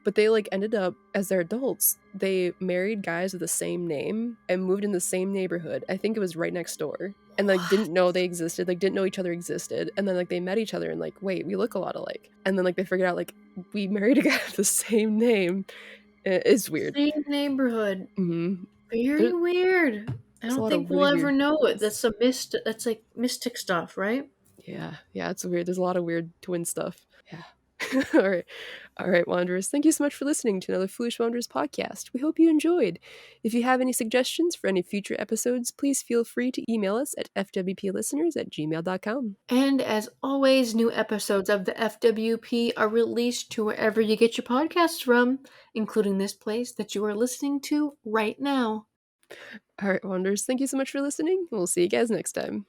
Speaker 1: But they like ended up, as they're adults, they married guys with the same name and moved in the same neighborhood. I think it was right next door. And like didn't know they existed, like didn't know each other existed. And then like they met each other and like, wait, we look a lot alike. And then like they figured out like we married a guy with the same name. It's weird.
Speaker 2: Same neighborhood.
Speaker 1: Mm-hmm.
Speaker 2: Very weird. I don't think we'll ever know it. That's that's like mystic stuff, right?
Speaker 1: Yeah, it's weird. There's a lot of weird twin stuff. Yeah. All right, Wanderers. Thank you so much for listening to another Foolish Wanderers podcast. We hope you enjoyed. If you have any suggestions for any future episodes, please feel free to email us at fwplisteners@gmail.com.
Speaker 2: And as always, new episodes of the FWP are released to wherever you get your podcasts from, including this place that you are listening to right now.
Speaker 1: All right, Wanderers. Thank you so much for listening. We'll see you guys next time.